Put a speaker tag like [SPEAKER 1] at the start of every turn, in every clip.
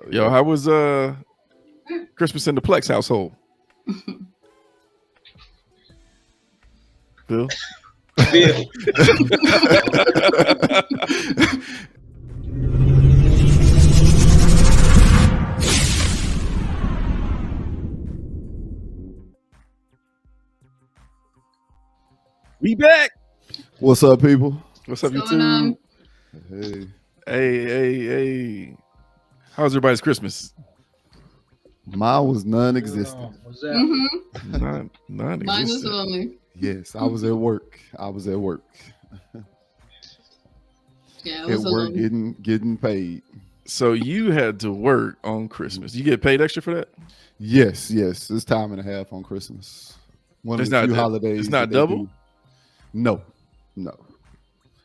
[SPEAKER 1] Yo, how was Christmas in the Plex household? Bill?
[SPEAKER 2] Bill.
[SPEAKER 1] We back.
[SPEAKER 3] What's up, people?
[SPEAKER 1] What's up,
[SPEAKER 4] What's going
[SPEAKER 1] YouTube?
[SPEAKER 4] on?
[SPEAKER 1] Hey. How's everybody's Christmas?
[SPEAKER 3] Mine was non-existent.
[SPEAKER 2] What's that?
[SPEAKER 4] Mm-hmm.
[SPEAKER 1] None
[SPEAKER 4] Mine was
[SPEAKER 1] existent.
[SPEAKER 4] lonely.
[SPEAKER 3] Yes, I was at work.
[SPEAKER 4] Yeah, it
[SPEAKER 3] At
[SPEAKER 4] was
[SPEAKER 3] work,
[SPEAKER 4] alone.
[SPEAKER 3] getting paid.
[SPEAKER 1] So you had to work on Christmas. You get paid extra for that?
[SPEAKER 3] Yes. It's time and a half on Christmas. One
[SPEAKER 1] It's
[SPEAKER 3] of the
[SPEAKER 1] not
[SPEAKER 3] few
[SPEAKER 1] that-
[SPEAKER 3] holidays.
[SPEAKER 1] it's not
[SPEAKER 3] that they
[SPEAKER 1] double?
[SPEAKER 3] do. No.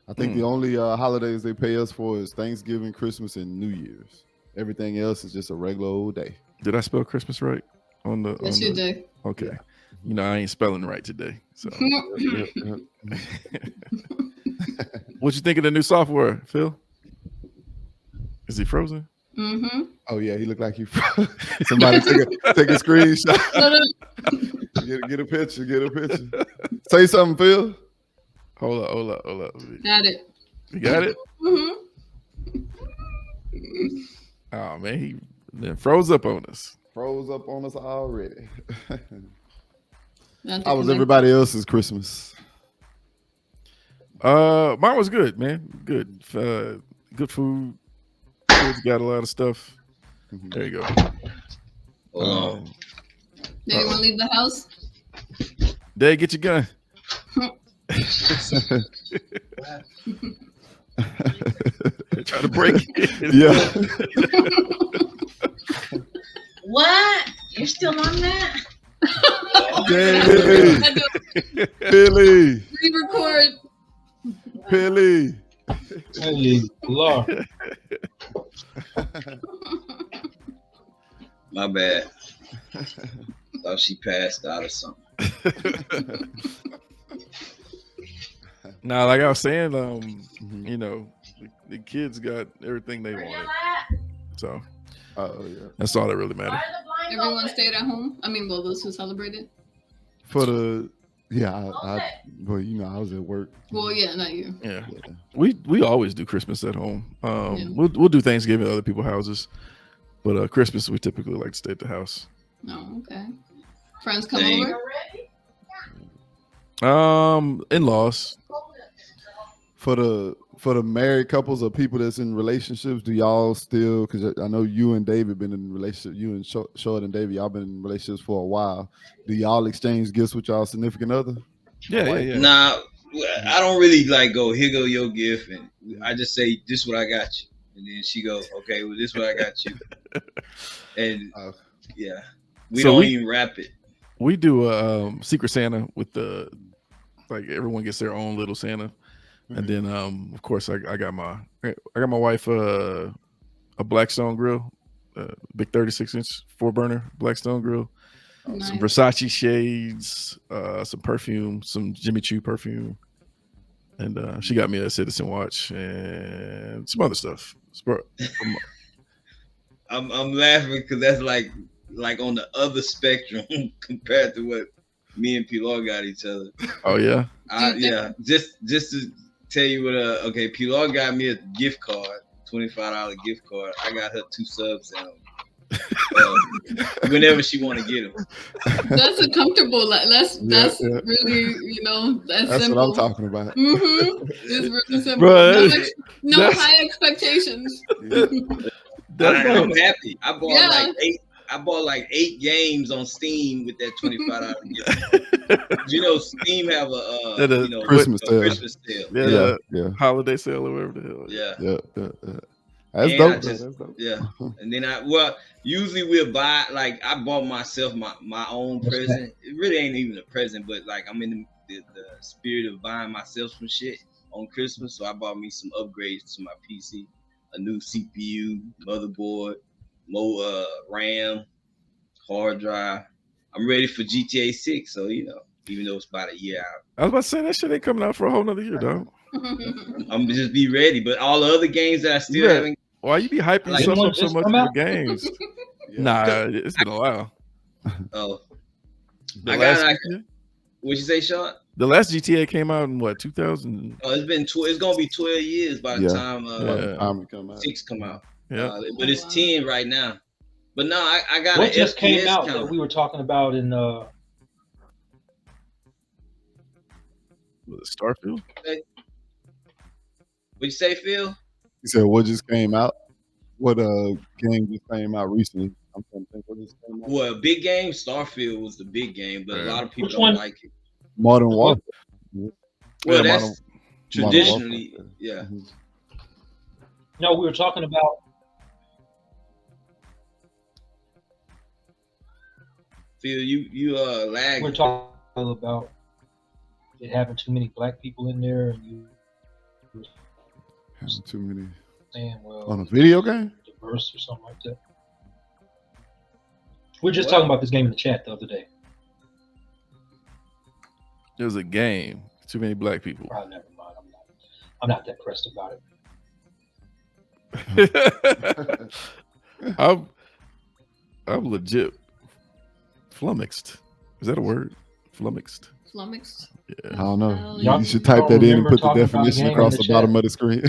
[SPEAKER 3] I think the only holidays they pay us for is Thanksgiving, Christmas, and New Year's. Everything else is just a regular old day.
[SPEAKER 1] Did I spell Christmas right?
[SPEAKER 4] Yes, you did.
[SPEAKER 1] Okay.
[SPEAKER 3] Yeah.
[SPEAKER 1] You know, I ain't spelling right today. So what you think of the new software, Phil? Is he frozen?
[SPEAKER 4] Mm-hmm.
[SPEAKER 3] Oh yeah, he looked like he. Somebody take a screenshot. Get a picture. Say something, Phil.
[SPEAKER 1] Hold up.
[SPEAKER 4] Got it.
[SPEAKER 1] You got it?
[SPEAKER 4] Mm-hmm.
[SPEAKER 1] Oh man, he then froze up on us.
[SPEAKER 3] Froze up on us already.
[SPEAKER 4] Not
[SPEAKER 3] How was
[SPEAKER 4] the
[SPEAKER 3] everybody else's Christmas?
[SPEAKER 1] Mine was good, man. Good. Good food. Kids got a lot of stuff. There you go.
[SPEAKER 2] Hold on.
[SPEAKER 4] Did anyone leave the house?
[SPEAKER 1] Dad, get your gun. Try to break it.
[SPEAKER 3] Yeah.
[SPEAKER 5] What? You're still on that?
[SPEAKER 3] Hey, Billy.
[SPEAKER 4] Re-record.
[SPEAKER 3] Billy.
[SPEAKER 2] Hey, Lord. My bad. Thought she passed out or something.
[SPEAKER 1] Now, like I was saying, you know, the kids got everything they
[SPEAKER 5] Where
[SPEAKER 1] wanted.
[SPEAKER 5] y'all at?
[SPEAKER 1] So
[SPEAKER 3] Oh yeah.
[SPEAKER 1] that's all that really
[SPEAKER 5] Why
[SPEAKER 1] mattered.
[SPEAKER 5] are the blinds
[SPEAKER 4] Everyone
[SPEAKER 5] open?
[SPEAKER 4] stayed at home. I mean, well, those who celebrated.
[SPEAKER 3] For the I
[SPEAKER 5] Okay.
[SPEAKER 3] well, you know, I was at work.
[SPEAKER 4] Well, yeah, not you.
[SPEAKER 1] Yeah.
[SPEAKER 3] Yeah.
[SPEAKER 1] We always do Christmas at home.
[SPEAKER 4] Yeah.
[SPEAKER 1] We'll do Thanksgiving at other people's houses. But Christmas we typically like to stay at the house.
[SPEAKER 4] Oh, okay. Friends come
[SPEAKER 2] Dang.
[SPEAKER 4] over.
[SPEAKER 1] In-laws.
[SPEAKER 3] For the married couples or people that's in relationships, do y'all still? Because I know you and David been in relationship. You and Short and David, y'all been in relationships for a while. Do y'all exchange gifts with y'all significant other?
[SPEAKER 1] Yeah.
[SPEAKER 2] Nah, I don't really like go, here go your gift. And I just say, this is what I got you. And then she goes, okay, well, this is what I got you. And yeah, we
[SPEAKER 1] So
[SPEAKER 2] don't
[SPEAKER 1] we-
[SPEAKER 2] even wrap it.
[SPEAKER 1] We do a Secret Santa with like everyone gets their own little Santa. And then of course I got my wife a Blackstone grill, big 36-inch 4-burner Blackstone grill,
[SPEAKER 4] Nice.
[SPEAKER 1] some Versace shades, some perfume, some Jimmy Choo perfume, and she got me a Citizen watch and some other stuff.
[SPEAKER 2] I'm laughing because that's like on the other spectrum compared to what me and Pilar got each other.
[SPEAKER 1] Oh yeah,
[SPEAKER 2] Yeah, just to tell you what. Okay, Pilar got me a gift card, $25 gift card. I got her 2 subs and whenever she want to get them.
[SPEAKER 4] That's a comfortable. That's
[SPEAKER 3] Yeah.
[SPEAKER 4] really, that's
[SPEAKER 3] That's
[SPEAKER 4] simple.
[SPEAKER 3] what I'm talking about.
[SPEAKER 4] Mm-hmm. It's really simple.
[SPEAKER 1] Bruh,
[SPEAKER 4] no
[SPEAKER 1] that's-
[SPEAKER 4] high expectations.
[SPEAKER 2] I'm happy. I bought
[SPEAKER 4] Yeah.
[SPEAKER 2] I bought like 8 games on Steam with that $25 gift. You know, Steam have a
[SPEAKER 3] Christmas sale.
[SPEAKER 2] Christmas sale.
[SPEAKER 1] yeah, holiday sale or whatever the hell.
[SPEAKER 2] Yeah.
[SPEAKER 3] That's
[SPEAKER 2] And
[SPEAKER 3] dope.
[SPEAKER 2] I just-
[SPEAKER 3] That's dope.
[SPEAKER 2] Yeah. And then usually we'll buy, like, I bought myself my own present. It really ain't even a present, but like I'm in the spirit of buying myself some shit on Christmas. So I bought me some upgrades to my PC, a new CPU, motherboard, more RAM, hard drive. I'm ready for GTA 6. So, even though it's about a year out,
[SPEAKER 1] I was about to say that shit ain't coming out for a whole nother year, dog.
[SPEAKER 2] I'm just be ready. But all the other games that I still haven't
[SPEAKER 1] Why you be hyping
[SPEAKER 2] Like,
[SPEAKER 1] yourself
[SPEAKER 6] one
[SPEAKER 1] up so
[SPEAKER 6] just
[SPEAKER 1] much
[SPEAKER 6] come
[SPEAKER 1] for
[SPEAKER 6] out?
[SPEAKER 1] games?
[SPEAKER 3] Yeah.
[SPEAKER 1] Nah, it's been a while.
[SPEAKER 2] oh,
[SPEAKER 1] The
[SPEAKER 2] I
[SPEAKER 1] last
[SPEAKER 2] got.
[SPEAKER 1] GTA?
[SPEAKER 2] What'd you say, Sean?
[SPEAKER 1] The last GTA came out in what 2000?
[SPEAKER 2] Oh, it's gonna be 12 years by the
[SPEAKER 3] Yeah.
[SPEAKER 2] time
[SPEAKER 3] By the
[SPEAKER 1] Yeah.
[SPEAKER 3] time it come out.
[SPEAKER 2] 6 come out.
[SPEAKER 1] Yeah.
[SPEAKER 2] But it's 10 right now. But no, I got
[SPEAKER 6] What
[SPEAKER 2] an
[SPEAKER 6] just came
[SPEAKER 2] FPS
[SPEAKER 6] out
[SPEAKER 2] counter.
[SPEAKER 6] that we were talking about in
[SPEAKER 1] Was it Starfield?
[SPEAKER 2] What'd you say, Phil?
[SPEAKER 3] He said, "What just came out? What game just came out recently?" I'm trying to think what just came out.
[SPEAKER 2] Well, big game, Starfield was the big game, but a
[SPEAKER 1] Yeah.
[SPEAKER 2] lot of people
[SPEAKER 6] Which
[SPEAKER 2] don't
[SPEAKER 6] one?
[SPEAKER 2] like it.
[SPEAKER 3] Modern Warfare.
[SPEAKER 2] Well,
[SPEAKER 1] Yeah,
[SPEAKER 2] that's
[SPEAKER 3] Modern
[SPEAKER 2] traditionally,
[SPEAKER 3] Warfare.
[SPEAKER 2] yeah.
[SPEAKER 3] Mhm.
[SPEAKER 6] No, we were talking about
[SPEAKER 2] Phil, you
[SPEAKER 6] we
[SPEAKER 2] lag.
[SPEAKER 6] were talking about it having too many black people in there, and you were
[SPEAKER 3] Having too many
[SPEAKER 6] saying, well,
[SPEAKER 3] on a video game.
[SPEAKER 6] diverse or something like that. We were just
[SPEAKER 2] What?
[SPEAKER 6] talking about this game in the chat the other day.
[SPEAKER 1] It was a game. Too many black people.
[SPEAKER 6] Probably never mind. I'm not that pressed about it.
[SPEAKER 1] I'm legit flummoxed. Is that a word? Flummoxed.
[SPEAKER 4] Flummoxed.
[SPEAKER 3] I
[SPEAKER 1] Yeah.
[SPEAKER 3] don't know.
[SPEAKER 4] Hell
[SPEAKER 3] You
[SPEAKER 4] yeah.
[SPEAKER 3] should type that in and
[SPEAKER 6] Remember
[SPEAKER 3] put the
[SPEAKER 6] talking about the
[SPEAKER 3] definition
[SPEAKER 6] game in
[SPEAKER 3] across
[SPEAKER 6] the
[SPEAKER 3] the bottom
[SPEAKER 6] chat?
[SPEAKER 3] of the screen.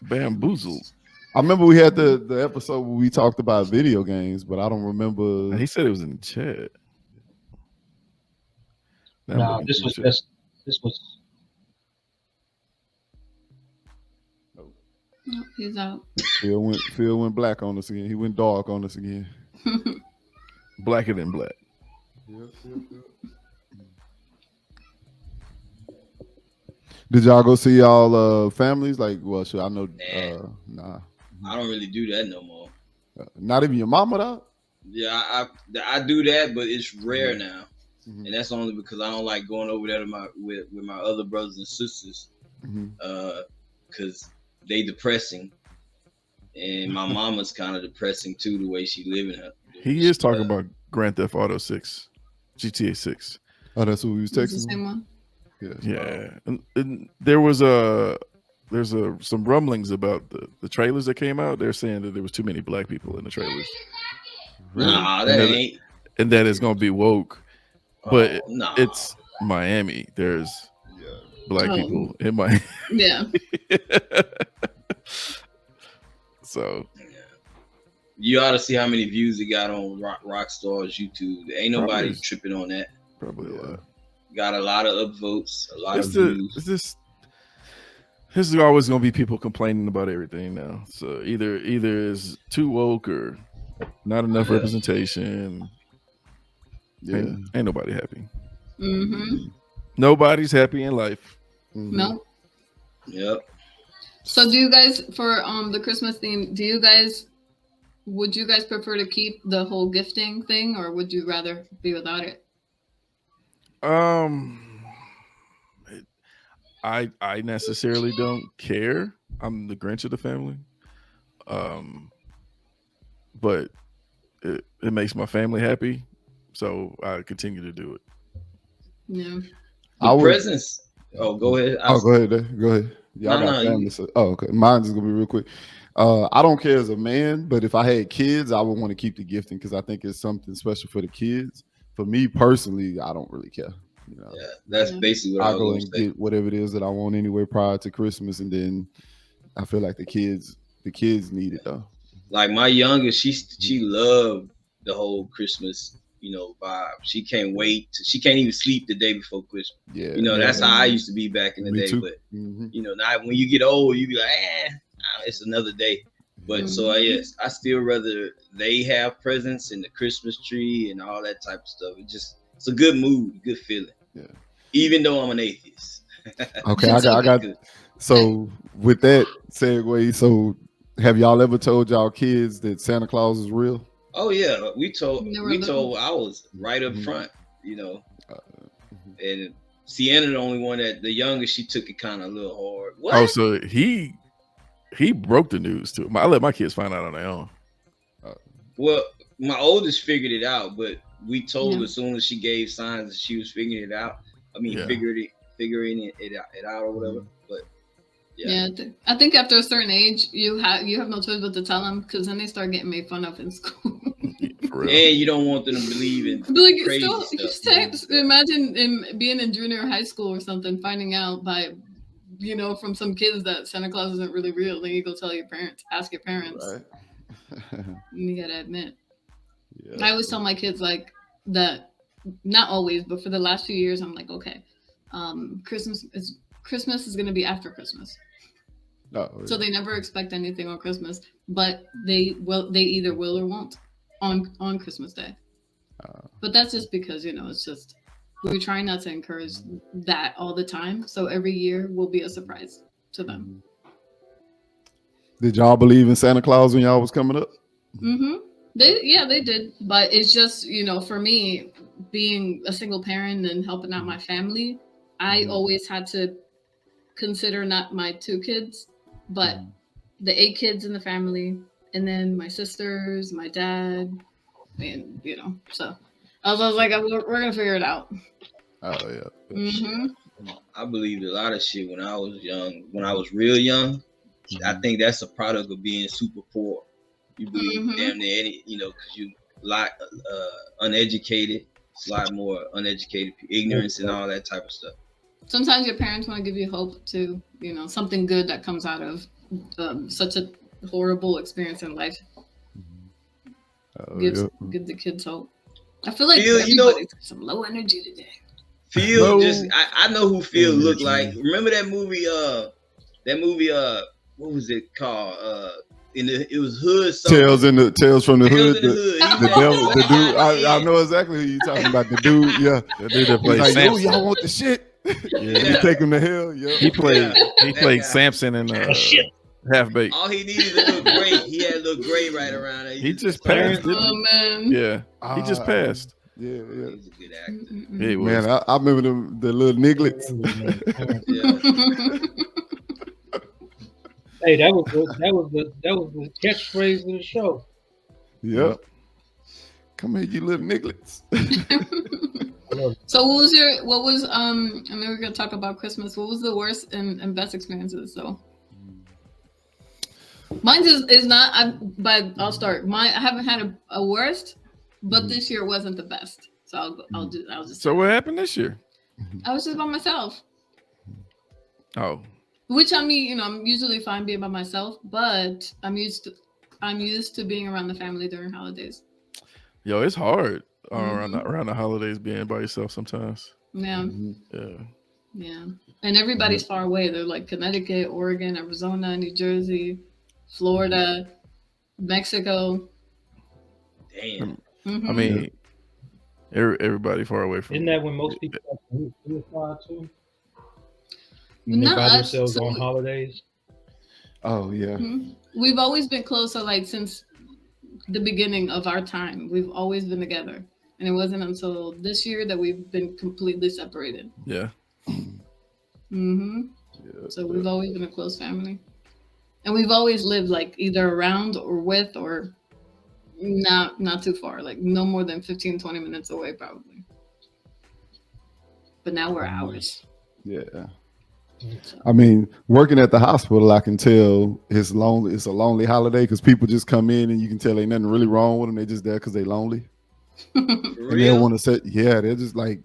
[SPEAKER 1] Bamboozled.
[SPEAKER 3] I remember we had the episode where we talked about video games, but I don't remember.
[SPEAKER 1] He said it was in the chat. Now I'm
[SPEAKER 6] No,
[SPEAKER 1] looking
[SPEAKER 6] this
[SPEAKER 1] through
[SPEAKER 6] was
[SPEAKER 1] the chat.
[SPEAKER 6] just this was
[SPEAKER 4] Oh, he's out.
[SPEAKER 3] Phil went black on us again. He went dark on us again.
[SPEAKER 1] Blacker than black.
[SPEAKER 3] Did y'all go see y'all families? Like, well, sure, I know. Nah,
[SPEAKER 2] I don't really do that no more.
[SPEAKER 3] not even your mama, though.
[SPEAKER 2] Yeah, I do that, but it's rare now,
[SPEAKER 3] Mhm.
[SPEAKER 2] and that's only because I don't like going over there to with my other brothers and sisters,
[SPEAKER 3] Mhm.
[SPEAKER 2] because they depressing, and my mama's kind of depressing too, the way she living her.
[SPEAKER 1] He is talking about Grand Theft Auto 6, GTA 6.
[SPEAKER 3] Oh, that's what we was
[SPEAKER 4] It's the
[SPEAKER 3] texting.
[SPEAKER 4] same one.
[SPEAKER 3] Yes.
[SPEAKER 1] Yeah, and there's some rumblings about the trailers that came out. They're saying that there was too many black people in the trailers,
[SPEAKER 2] Nah,
[SPEAKER 1] And
[SPEAKER 2] that
[SPEAKER 1] that-
[SPEAKER 2] ain't.
[SPEAKER 1] and that it's gonna be woke. But
[SPEAKER 2] nah.
[SPEAKER 1] it's Miami. There's black
[SPEAKER 4] Oh.
[SPEAKER 1] people in Miami.
[SPEAKER 4] Yeah.
[SPEAKER 1] So
[SPEAKER 2] You ought to see how many views it got on Rockstar's YouTube. Ain't nobody
[SPEAKER 1] Probably.
[SPEAKER 2] tripping on that.
[SPEAKER 1] probably a lot.
[SPEAKER 2] Got a lot of upvotes, a lot
[SPEAKER 1] It's
[SPEAKER 2] of
[SPEAKER 1] the
[SPEAKER 2] views.
[SPEAKER 1] it's this. There's always gonna be people complaining about everything now. So either is too woke or not enough
[SPEAKER 2] Yeah.
[SPEAKER 1] representation.
[SPEAKER 3] Yeah.
[SPEAKER 1] Ain't nobody happy.
[SPEAKER 4] Mm-hmm.
[SPEAKER 1] Nobody's happy in life.
[SPEAKER 3] Mhm.
[SPEAKER 4] No.
[SPEAKER 2] Yep.
[SPEAKER 4] So do you guys, for the Christmas theme, would you guys prefer to keep the whole gifting thing, or would you rather be without it?
[SPEAKER 1] I necessarily don't care. I'm the Grinch of the family. But it makes my family happy, so I continue to do it.
[SPEAKER 4] Yeah.
[SPEAKER 3] I would.
[SPEAKER 2] Presents. Oh, go ahead.
[SPEAKER 3] Go ahead. Go ahead. Y'all got
[SPEAKER 2] No,
[SPEAKER 3] family. Okay. Mine's is gonna be real quick. I don't care as a man, but if I had kids, I would want to keep the gifting because I think it's something special for the kids. For me personally, I don't really care. You know,
[SPEAKER 2] Yeah, that's
[SPEAKER 4] Yeah.
[SPEAKER 2] basically what I
[SPEAKER 3] I
[SPEAKER 2] was
[SPEAKER 3] go
[SPEAKER 2] going
[SPEAKER 3] and
[SPEAKER 2] to say.
[SPEAKER 3] get whatever it is that I want anyway prior to Christmas, and then I feel like the kids need it though.
[SPEAKER 2] Like my youngest, she loved the whole Christmas, vibe. She can't wait. She can't even sleep the day before Christmas.
[SPEAKER 3] Yeah,
[SPEAKER 2] That's how I used to be back in the
[SPEAKER 3] Me
[SPEAKER 2] day.
[SPEAKER 3] too.
[SPEAKER 2] But
[SPEAKER 3] Mhm.
[SPEAKER 2] now when you get old, you be like, it's another day. But so yes, I still rather they have presents and the Christmas tree and all that type of stuff. It's a good mood, good feeling.
[SPEAKER 3] Yeah.
[SPEAKER 2] Even though I'm an atheist.
[SPEAKER 3] Okay, I got.
[SPEAKER 2] Good.
[SPEAKER 3] So with that segue, so have y'all ever told y'all kids that Santa Claus is real?
[SPEAKER 2] Oh yeah, we told
[SPEAKER 4] Never
[SPEAKER 2] I was right up
[SPEAKER 3] Mhm.
[SPEAKER 2] front, and Sienna the only one that the youngest, she took it kind of a little hard. What?
[SPEAKER 1] Oh, so he broke the news too. I let my kids find out on their own.
[SPEAKER 2] Well, my oldest figured it out, but we told
[SPEAKER 4] Yeah.
[SPEAKER 2] her as soon as she gave signs that she was figuring it out. I mean,
[SPEAKER 1] Yeah.
[SPEAKER 2] figuring it out or whatever. But
[SPEAKER 4] Yeah, I think after a certain age, you have no choice but to tell them, because then they start getting made fun of in school.
[SPEAKER 1] For real.
[SPEAKER 2] And you don't want them to believe in
[SPEAKER 4] Like,
[SPEAKER 2] crazy stuff.
[SPEAKER 4] imagine being in junior high school or something, finding out by, from some kids that Santa Claus isn't really real. Then you go tell your parents, ask your parents.
[SPEAKER 3] Right.
[SPEAKER 4] You gotta admit.
[SPEAKER 3] Yeah.
[SPEAKER 4] I always tell my kids like that. Not always, but for the last few years, I'm like, okay, Christmas is gonna be after Christmas.
[SPEAKER 3] Oh,
[SPEAKER 4] So they never expect anything on Christmas, but they either will or won't on Christmas Day. But that's just because, it's just, we're trying not to encourage that all the time. So every year will be a surprise to them.
[SPEAKER 3] Did y'all believe in Santa Claus when y'all was coming up?
[SPEAKER 4] Mm-hmm. They did. But it's just, for me, being a single parent and helping out my family, I always had to consider not my 2 kids, but the 8 kids in the family, and then my sisters, my dad, and so I was like, we're gonna figure it out.
[SPEAKER 3] Oh yeah.
[SPEAKER 4] Mm-hmm.
[SPEAKER 2] I believed a lot of shit when I was young. When I was real young, I think that's a product of being super poor. You believe damn near any, because you a lot uneducated. It's a lot more uneducated, ignorance and all that type of stuff.
[SPEAKER 4] Sometimes your parents want to give you hope too, something good that comes out of such a horrible experience in life. Give the kids hope. I feel like everybody's some low energy today.
[SPEAKER 2] Phil I know who Phil looked like. Remember that movie? What was it called? It was Hood.
[SPEAKER 3] Tales from the Hood.
[SPEAKER 2] The
[SPEAKER 3] devil, the dude. I know exactly who you're talking about. The dude, yeah,
[SPEAKER 1] The dude that plays
[SPEAKER 3] like,
[SPEAKER 1] Samson.
[SPEAKER 3] y'all want the shit?
[SPEAKER 1] Yeah.
[SPEAKER 3] You take him to hell. Yeah,
[SPEAKER 1] He played Samson in Half Baked.
[SPEAKER 2] All he needed to look great. He had a little gray right around there.
[SPEAKER 1] He just passed.
[SPEAKER 4] Oh man.
[SPEAKER 1] Yeah, he just passed.
[SPEAKER 3] Yeah.
[SPEAKER 2] He's a good actor.
[SPEAKER 1] Yeah, he was.
[SPEAKER 3] Man, I remember the little nigglets.
[SPEAKER 6] Hey, that was the catchphrase of the show.
[SPEAKER 3] Yep. Come here, you little nigglets.
[SPEAKER 4] So what was I mean, we're gonna talk about Christmas. What was the worst and best experiences? So mine is not. But I'll start. I haven't had a worst, but this year wasn't the best. So I'll just.
[SPEAKER 1] So what happened this year?
[SPEAKER 4] I was just by myself.
[SPEAKER 1] Oh.
[SPEAKER 4] Which I mean, I'm usually fine being by myself, but I'm used to being around the family during holidays.
[SPEAKER 1] Yo, it's hard around the holidays being by yourself sometimes.
[SPEAKER 4] Yeah.
[SPEAKER 1] Yeah.
[SPEAKER 4] Yeah. And everybody's far away. They're like Connecticut, Oregon, Arizona, New Jersey, Florida, Mexico.
[SPEAKER 2] Damn.
[SPEAKER 1] I mean, everybody far away from.
[SPEAKER 6] Isn't that when most people have suicide too? When
[SPEAKER 4] Not
[SPEAKER 6] they by
[SPEAKER 4] us,
[SPEAKER 6] themselves
[SPEAKER 4] so
[SPEAKER 6] on holidays.
[SPEAKER 3] Oh yeah.
[SPEAKER 4] We've always been close. So like since the beginning of our time, we've always been together. And it wasn't until this year that we've been completely separated.
[SPEAKER 1] Yeah.
[SPEAKER 4] So we've always been a close family. And we've always lived like either around or with or not too far, like no more than 15, 20 minutes away probably. But now we're hours.
[SPEAKER 3] Yeah. I mean, working at the hospital, I can tell it's lonely. It's a lonely holiday because people just come in and you can tell ain't nothing really wrong with them. They just there because they lonely. And they want to say, they're just like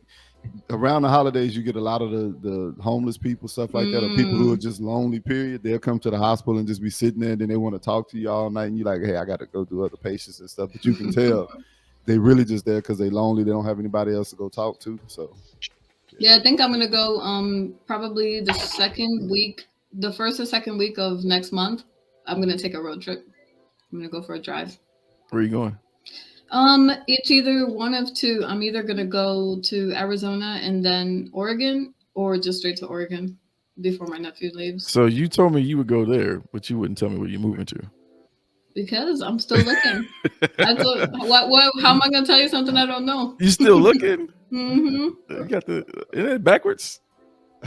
[SPEAKER 3] around the holidays. You get a lot of the homeless people, stuff like that, or people who are just lonely. Period. They'll come to the hospital and just be sitting there, and then they want to talk to you all night. And you're like, hey, I got to go do other patients and stuff. But you can tell they really just there because they lonely. They don't have anybody else to go talk to. So.
[SPEAKER 4] Yeah, I think I'm gonna go probably the first or second week of next month. I'm gonna take a road trip. I'm gonna go for a drive.
[SPEAKER 1] Where are you going?
[SPEAKER 4] It's either one of two. I'm either gonna go to Arizona and then Oregon, or just straight to Oregon before my nephew leaves.
[SPEAKER 1] So you told me you would go there, but you wouldn't tell me where you're moving to.
[SPEAKER 4] Because I'm still looking. How am I gonna tell you something I don't know?
[SPEAKER 1] You still looking?
[SPEAKER 4] You
[SPEAKER 1] got isn't that backwards?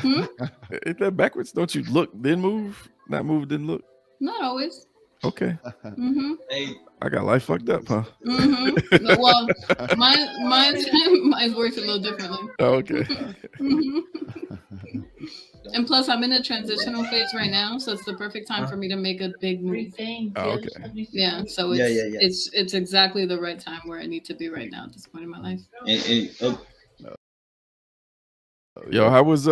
[SPEAKER 1] Ain't that backwards? Don't you look then move? Not move then look?
[SPEAKER 4] Not always.
[SPEAKER 1] Okay.
[SPEAKER 2] Hey,
[SPEAKER 1] I got life fucked up, huh?
[SPEAKER 4] Well, mine works a little differently.
[SPEAKER 1] Oh, okay.
[SPEAKER 4] And plus, I'm in a transitional phase right now, so it's the perfect time for me to make a big move.
[SPEAKER 1] Oh, okay.
[SPEAKER 4] Yeah, so it's exactly the right time where I need to be right now at this point in my life.
[SPEAKER 1] Yo, how was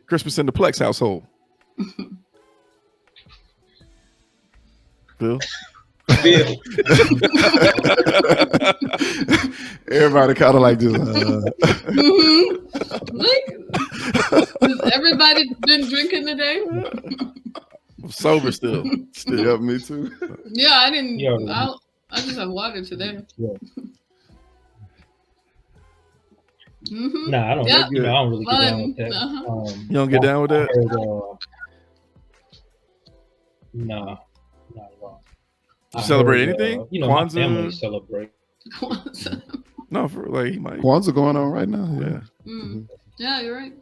[SPEAKER 1] Christmas in the Plex household? Bill?
[SPEAKER 3] Everybody kind of like just.
[SPEAKER 4] Has everybody been drinking today?
[SPEAKER 1] I'm sober still.
[SPEAKER 3] Yeah, me too.
[SPEAKER 4] Yeah, I didn't. I just have water today.
[SPEAKER 6] Yeah.
[SPEAKER 4] Mm-hmm.
[SPEAKER 6] Nah, I don't.
[SPEAKER 4] Yeah.
[SPEAKER 6] I don't really get down
[SPEAKER 4] Fun.
[SPEAKER 6] with that.
[SPEAKER 4] Uh-huh.
[SPEAKER 1] You don't get down with that?
[SPEAKER 6] Nah, not at all.
[SPEAKER 1] You celebrate anything?
[SPEAKER 6] My
[SPEAKER 1] Kwanzaa?
[SPEAKER 6] family celebrate.
[SPEAKER 1] No, for like he might.
[SPEAKER 3] Kwanzaa going on right now. Yeah.
[SPEAKER 4] Yeah, you're right.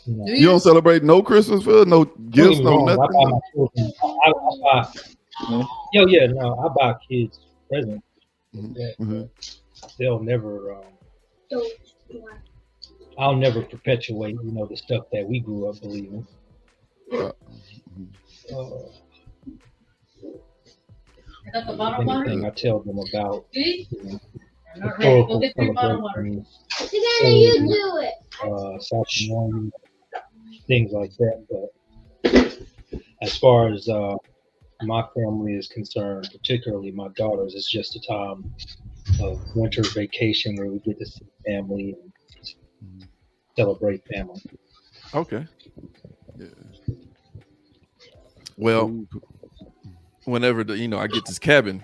[SPEAKER 6] No.
[SPEAKER 3] You don't celebrate no Christmas, Phil? No gifts, no nothing?
[SPEAKER 6] I buy my children. I buy kids presents. They'll never. I'll never perpetuate, the stuff that we grew up believing. Anything I tell them about historical celebrations, ceremonies, things like that. But as far as my family is concerned, particularly my daughters, it's just a time of winter vacation where we get to see family and celebrate family.
[SPEAKER 1] Okay. Yeah. Well, whenever I get this cabin,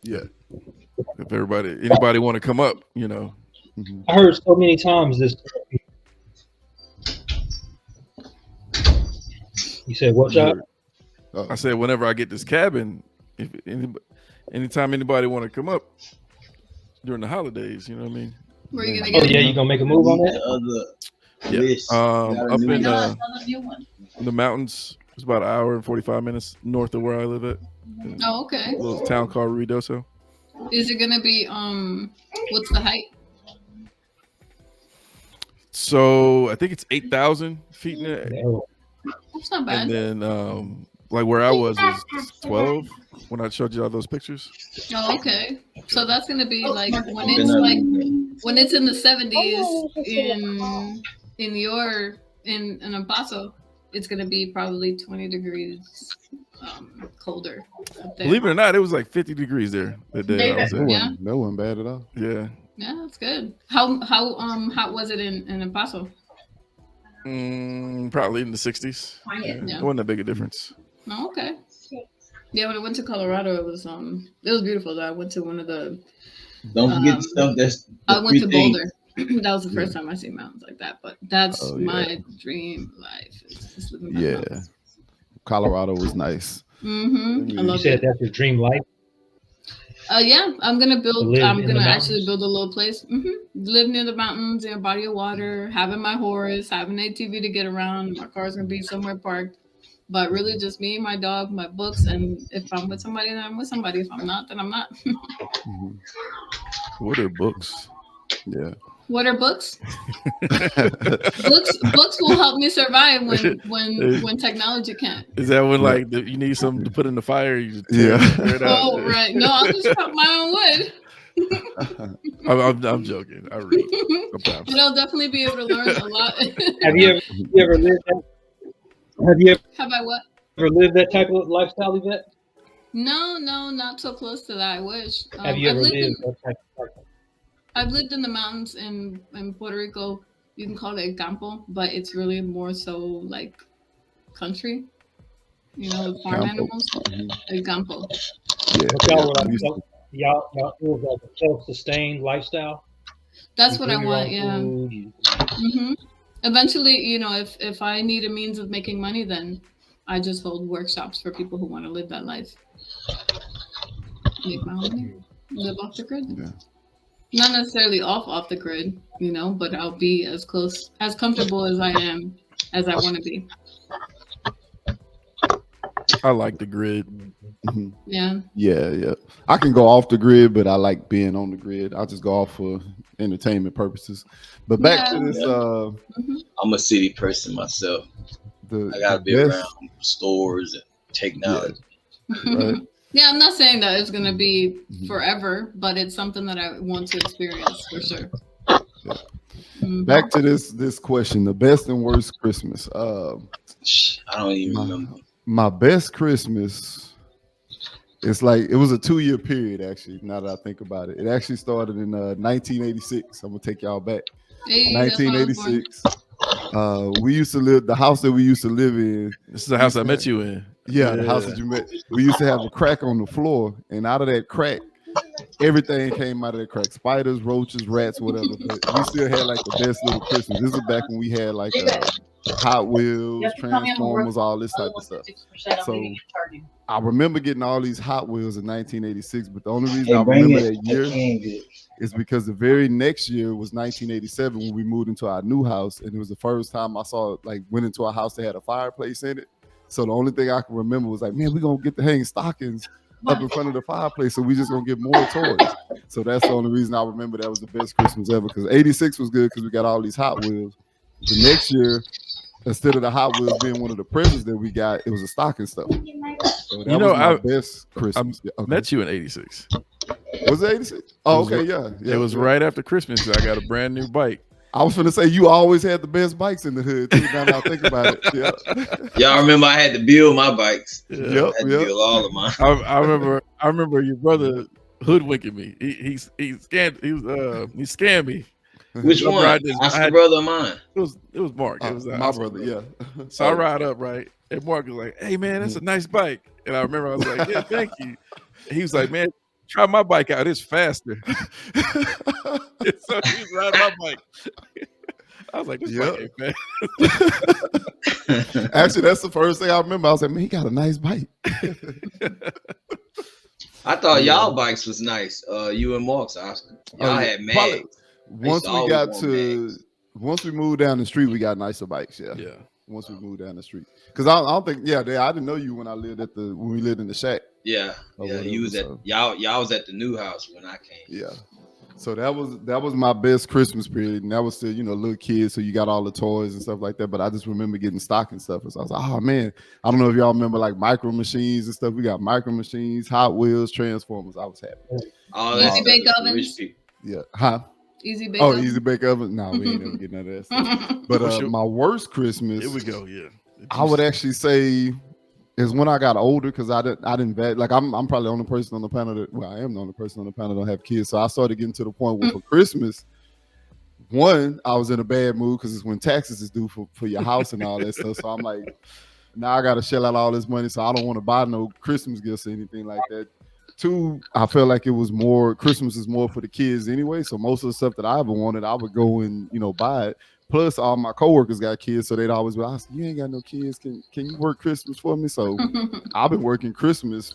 [SPEAKER 3] Yeah.
[SPEAKER 1] if anybody want to come up,
[SPEAKER 6] I heard so many times this. You said what, John?
[SPEAKER 1] I said whenever I get this cabin, if anytime anybody want to come up during the holidays, you know what I mean?
[SPEAKER 4] Where you gonna get?
[SPEAKER 6] Oh yeah, you gonna make a move on that?
[SPEAKER 1] Up in the mountains. It's about an hour and 45 minutes north of where I live at.
[SPEAKER 4] Oh, okay.
[SPEAKER 1] A little town called Ruidoso.
[SPEAKER 4] Is it gonna be what's the height?
[SPEAKER 1] So I think it's 8,000 feet in the air.
[SPEAKER 4] That's not bad.
[SPEAKER 1] And then like where I was 12 when I showed you all those pictures.
[SPEAKER 4] Oh, okay. So that's gonna be like when it's in the 70s in El Paso, it's gonna be probably 20 degrees colder up there.
[SPEAKER 1] Believe it or not, it was like 50 degrees there that day. I was there.
[SPEAKER 3] That wasn't bad at all.
[SPEAKER 1] Yeah.
[SPEAKER 4] Yeah, that's good. How hot was it in El Paso?
[SPEAKER 1] Probably in the 60s.
[SPEAKER 4] Yeah.
[SPEAKER 1] It wasn't a big a difference.
[SPEAKER 4] Oh, okay. Yeah, when I went to Colorado, it was beautiful. Though I went to one of the.
[SPEAKER 2] Don't forget the stuff that's.
[SPEAKER 4] I went to Boulder. That was the first time I seen mountains like that. But that's my dream life. It's just living by mountains.
[SPEAKER 3] Colorado was nice.
[SPEAKER 4] I love
[SPEAKER 6] You said
[SPEAKER 4] it.
[SPEAKER 6] that's your dream life.
[SPEAKER 4] Yeah, I'm gonna build.
[SPEAKER 6] Live
[SPEAKER 4] I'm
[SPEAKER 6] in
[SPEAKER 4] gonna
[SPEAKER 6] the
[SPEAKER 4] actually
[SPEAKER 6] mountains?
[SPEAKER 4] build a little place. Live near the mountains, in a body of water, having my horse, having an ATV to get around. My car's gonna be somewhere parked. But really, just me, my dog, my books, and if I'm with somebody, then I'm with somebody. If I'm not, then I'm not.
[SPEAKER 1] What are books?
[SPEAKER 3] Yeah.
[SPEAKER 4] What are books? Books will help me survive when technology can't.
[SPEAKER 1] Is that when like you need something to put in the fire? You just tear it out?
[SPEAKER 4] Oh right, no, I'll just chop my own wood.
[SPEAKER 1] I'm joking. I read sometimes.
[SPEAKER 4] But I'll definitely be able to learn a lot.
[SPEAKER 6] Have you ever lived that?
[SPEAKER 4] Have I what?
[SPEAKER 6] Ever lived that type of lifestyle, Yvette?
[SPEAKER 4] No, not so close to that. I wish.
[SPEAKER 6] Have you ever lived that type of lifestyle?
[SPEAKER 4] I've lived in the mountains in Puerto Rico. You can call it campo, but it's really more so like country. Farm animals. El campo.
[SPEAKER 6] Y'all it was like a self-sustained lifestyle.
[SPEAKER 4] That's what I want. Yeah. Eventually, if I need a means of making money, then I just hold workshops for people who want to live that life. Make my own money. Live off the grid.
[SPEAKER 3] Yeah.
[SPEAKER 4] Not necessarily off the grid, but I'll be as comfortable as I am, as I want to be.
[SPEAKER 1] I like the grid.
[SPEAKER 3] Mhm.
[SPEAKER 4] Yeah.
[SPEAKER 3] Yeah. I can go off the grid, but I like being on the grid. I just go off for entertainment purposes. But back to this,
[SPEAKER 2] I'm a city person myself. I
[SPEAKER 3] the
[SPEAKER 2] gotta be around
[SPEAKER 3] best,
[SPEAKER 2] stores and
[SPEAKER 3] yeah,
[SPEAKER 2] technology.
[SPEAKER 3] right.
[SPEAKER 4] Yeah, I'm not saying that it's gonna be
[SPEAKER 3] Mhm.
[SPEAKER 4] forever, but it's something that I want to experience for sure.
[SPEAKER 3] Yeah.
[SPEAKER 4] Mhm.
[SPEAKER 3] Back to this question: the best and worst Christmas.
[SPEAKER 2] I don't even remember.
[SPEAKER 3] My best Christmas. It's like it was a 2-year period actually. Now that I think about it, it actually started in 1986. I'm gonna take y'all back.
[SPEAKER 4] Hey, that's when I was born.
[SPEAKER 3] 1986. We used to live the house that we used to live in.
[SPEAKER 1] This is the
[SPEAKER 3] we
[SPEAKER 1] house
[SPEAKER 3] used
[SPEAKER 1] I
[SPEAKER 3] to
[SPEAKER 1] met
[SPEAKER 3] have-
[SPEAKER 1] you in.
[SPEAKER 3] Yeah, the house that you met. We used to have a crack on the floor, and out of that crack, everything came out of that crack: spiders, roaches, rats, whatever. But we still had like the best little Christmas. This is back when we had like Hot Wheels, Transformers, all this type of stuff. So I remember getting all these Hot Wheels in 1986, but the only reason I remember that year is because the very next year was 1987 when we moved into our new house, and it was the first time I saw like went into a house that had a fireplace in it. So the only thing I can remember was like, man, we're gonna get to hang stockings up in front of the fireplace, so we just gonna get more toys. So that's the only reason I remember that was the best Christmas ever. Because 86 was good because we got all these Hot Wheels. The next year, instead of the Hot Wheels being one of the presents that we got, it was a stocking stuff. So that was my best Christmas.
[SPEAKER 1] I met you in '86.
[SPEAKER 3] Was it 86? Oh, okay, yeah.
[SPEAKER 1] It was right after Christmas. I got a brand new bike.
[SPEAKER 3] I was gonna say you always had the best bikes in the hood too. Now that I think about it, yeah.
[SPEAKER 2] Y'all remember I had to build my bikes.
[SPEAKER 1] Yeah.
[SPEAKER 3] Yep,
[SPEAKER 2] I had to build all of mine.
[SPEAKER 1] I remember your brother hoodwinking me. He scammed me.
[SPEAKER 2] Which one? Oscar brother of mine.
[SPEAKER 1] It was Mark. It was
[SPEAKER 3] my brother. Yeah.
[SPEAKER 1] So I ride up right, and Mark was like, "Hey man, that's a nice bike." And I remember I was like, "Yeah, thank you." And he was like, "Man, try my bike out. It's faster." And so he was riding my bike. I was like, "This bike ain't fast."
[SPEAKER 3] Actually, that's the first thing I remember. I was like, "Man, he got a nice bike."
[SPEAKER 2] I thought y'all bikes was nice. You and Mark's, Oscar. Y'all had mags.
[SPEAKER 3] Once we moved down the street, we got nicer bikes. Yeah. Once we moved down the street, because I don't think I didn't know you when we lived in the shack.
[SPEAKER 2] Yeah. You was at y'all was at the new house when I came.
[SPEAKER 3] Yeah. So that was my best Christmas period, and that was still little kids, so you got all the toys and stuff like that. But I just remember getting stocking stuff, and so I was like, oh man, I don't know if y'all remember like Micro Machines and stuff. We got Micro Machines, Hot Wheels, Transformers. I was happy.
[SPEAKER 4] Easy bake ovens.
[SPEAKER 3] Yeah, huh?
[SPEAKER 4] Easy bake.
[SPEAKER 3] Easy bake oven. No, we ain't never getting none of that stuff. But my worst Christmas.
[SPEAKER 1] Here we go. Yeah.
[SPEAKER 3] I would actually say is when I got older, because I didn't vet. Like I'm probably the only person on the planet I am the only person on the planet that don't have kids. So I started getting to the point where for Christmas, one, I was in a bad mood because it's when taxes is due for your house and all that stuff. So I'm like, now I gotta shell out all this money. So I don't want to buy no Christmas gifts or anything like that. Two, I felt like it was more Christmas is more for the kids anyway. So most of the stuff that I ever wanted, I would go and buy it. Plus, all my coworkers got kids, so they'd always be like, "You ain't got no kids. Can you work Christmas for me?" So I've been working Christmas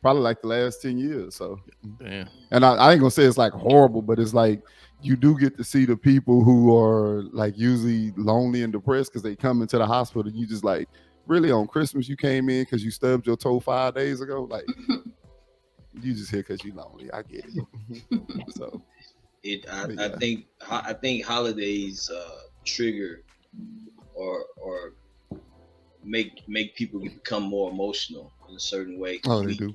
[SPEAKER 3] probably like the last 10 years. So,
[SPEAKER 1] damn.
[SPEAKER 3] And I ain't gonna say it's like horrible, but it's like you do get to see the people who are like usually lonely and depressed because they come into the hospital. And you just like, really on Christmas you came in because you stubbed your toe 5 days ago, like. You just here because you lonely. I get it. So,
[SPEAKER 2] I think holidays trigger or make people become more emotional in a certain way.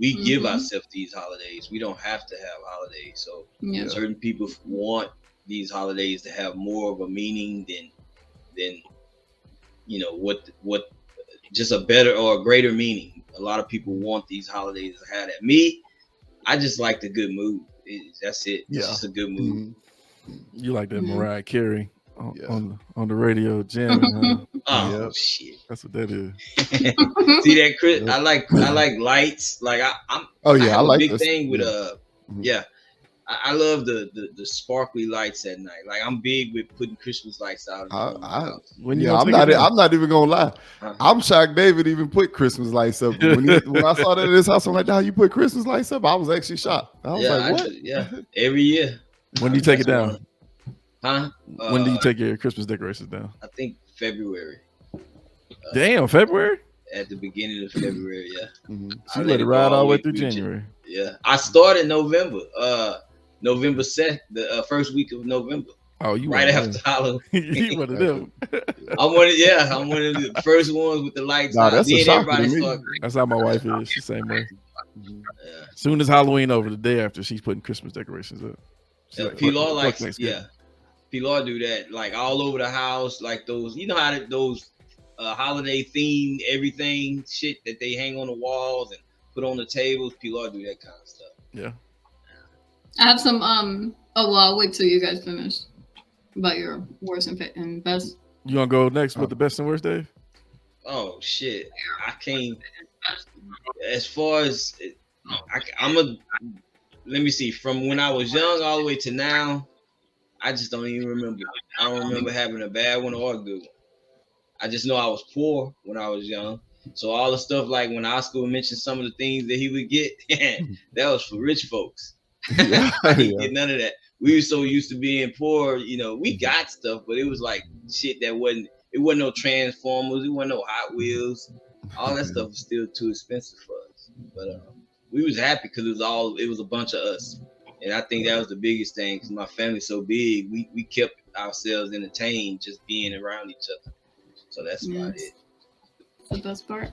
[SPEAKER 2] We give ourselves these holidays. We don't have to have holidays. So certain people want these holidays to have more of a meaning than what just a better or a greater meaning. A lot of people want these holidays to have that. Me, I just like the good mood. That's it. It's just a good mood.
[SPEAKER 3] Mm-hmm.
[SPEAKER 1] You like that Mariah Carey on the radio jamming, huh?
[SPEAKER 2] Oh shit,
[SPEAKER 1] that's what that is.
[SPEAKER 2] See that, Chris? I like lights. Like I have a big thing with I love the sparkly lights at night. Like I'm big with putting Christmas lights out.
[SPEAKER 3] I'm not even gonna lie. I'm shocked David even put Christmas lights up. When I saw that in his house, I'm like, "How you put Christmas lights up?" I was actually shocked. I was like, "What?"
[SPEAKER 2] Every year.
[SPEAKER 1] When do you take it down?
[SPEAKER 2] Huh?
[SPEAKER 1] When do you take your Christmas decorations down?
[SPEAKER 2] I think February.
[SPEAKER 1] Damn, February?
[SPEAKER 2] at the beginning of February. Yeah,
[SPEAKER 1] She
[SPEAKER 2] I
[SPEAKER 1] let it
[SPEAKER 2] go
[SPEAKER 1] ride all the way through
[SPEAKER 2] through
[SPEAKER 1] January.
[SPEAKER 2] Yeah, I started November. November 2nd, the first week of November.
[SPEAKER 1] Oh, you
[SPEAKER 2] right
[SPEAKER 1] one of
[SPEAKER 2] after
[SPEAKER 1] them.
[SPEAKER 2] Halloween.
[SPEAKER 1] You one of them.
[SPEAKER 2] I'm one of the first ones with the lights
[SPEAKER 3] Nah,
[SPEAKER 2] out.
[SPEAKER 3] that's a
[SPEAKER 2] Then
[SPEAKER 3] shocker to
[SPEAKER 2] everybody
[SPEAKER 3] me.
[SPEAKER 2] start.
[SPEAKER 1] That's how my wife is. She's the same way.
[SPEAKER 2] Yeah.
[SPEAKER 1] Soon as Halloween over, the day after, she's putting Christmas decorations up. She's like,
[SPEAKER 2] Pilar
[SPEAKER 1] fuck
[SPEAKER 2] likes,
[SPEAKER 1] Thanksgiving.
[SPEAKER 2] Pilar do that like all over the house, like those. You know how those holiday themed everything shit that they hang on the walls and put on the tables. Pilar do that kind of stuff.
[SPEAKER 1] Yeah.
[SPEAKER 4] I have some. Oh well, I'll wait till you guys finish about your worst and best.
[SPEAKER 1] You gonna go next with the best and worst, Dave?
[SPEAKER 2] Oh shit, I can't. As far as I'm a. Let me see. From when I was young all the way to now, I just don't even remember. I don't remember having a bad one or a good one. I just know I was poor when I was young. So all the stuff like when Oscar would mention some of the things that he would get, that was for rich folks. I didn't get none of that. We were so used to being poor, we got stuff, but it was like shit that wasn't no Transformers, it wasn't no Hot Wheels. All that stuff was still too expensive for us. But we was happy because it was a bunch of us. And I think that was the biggest thing because my family's so big, we kept ourselves entertained just being around each other. So that's about it.
[SPEAKER 4] The best part.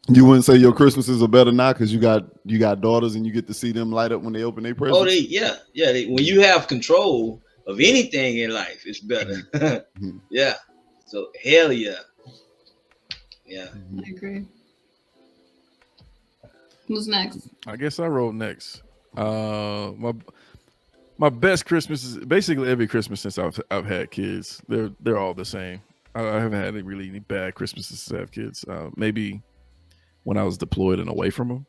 [SPEAKER 3] You wouldn't say your Christmases are better now because you got daughters and you get to see them light up when they open their presents.
[SPEAKER 2] Oh, when you have control of anything in life, it's better. Yeah. So hell yeah. Yeah.
[SPEAKER 4] I agree. Who's next?
[SPEAKER 1] I guess I roll next. My best Christmas is basically every Christmas since I've had kids. They're all the same. I haven't had any bad Christmases since I have kids. Maybe when I was deployed and away from them,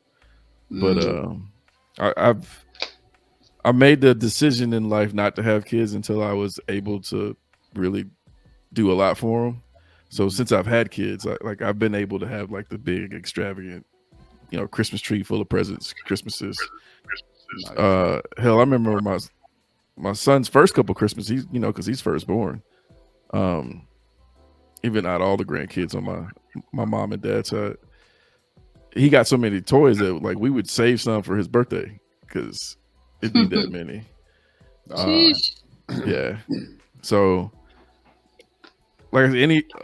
[SPEAKER 1] but I made the decision in life not to have kids until I was able to really do a lot for them. So since I've had kids, I've been able to have like the big extravagant, Christmas tree full of presents, Christmases. Hell, I remember my son's first couple Christmas. Because he's firstborn. Even out all the grandkids on my mom and dad's side, he got so many toys that like we would save some for his birthday because it'd be that many. Yeah. So like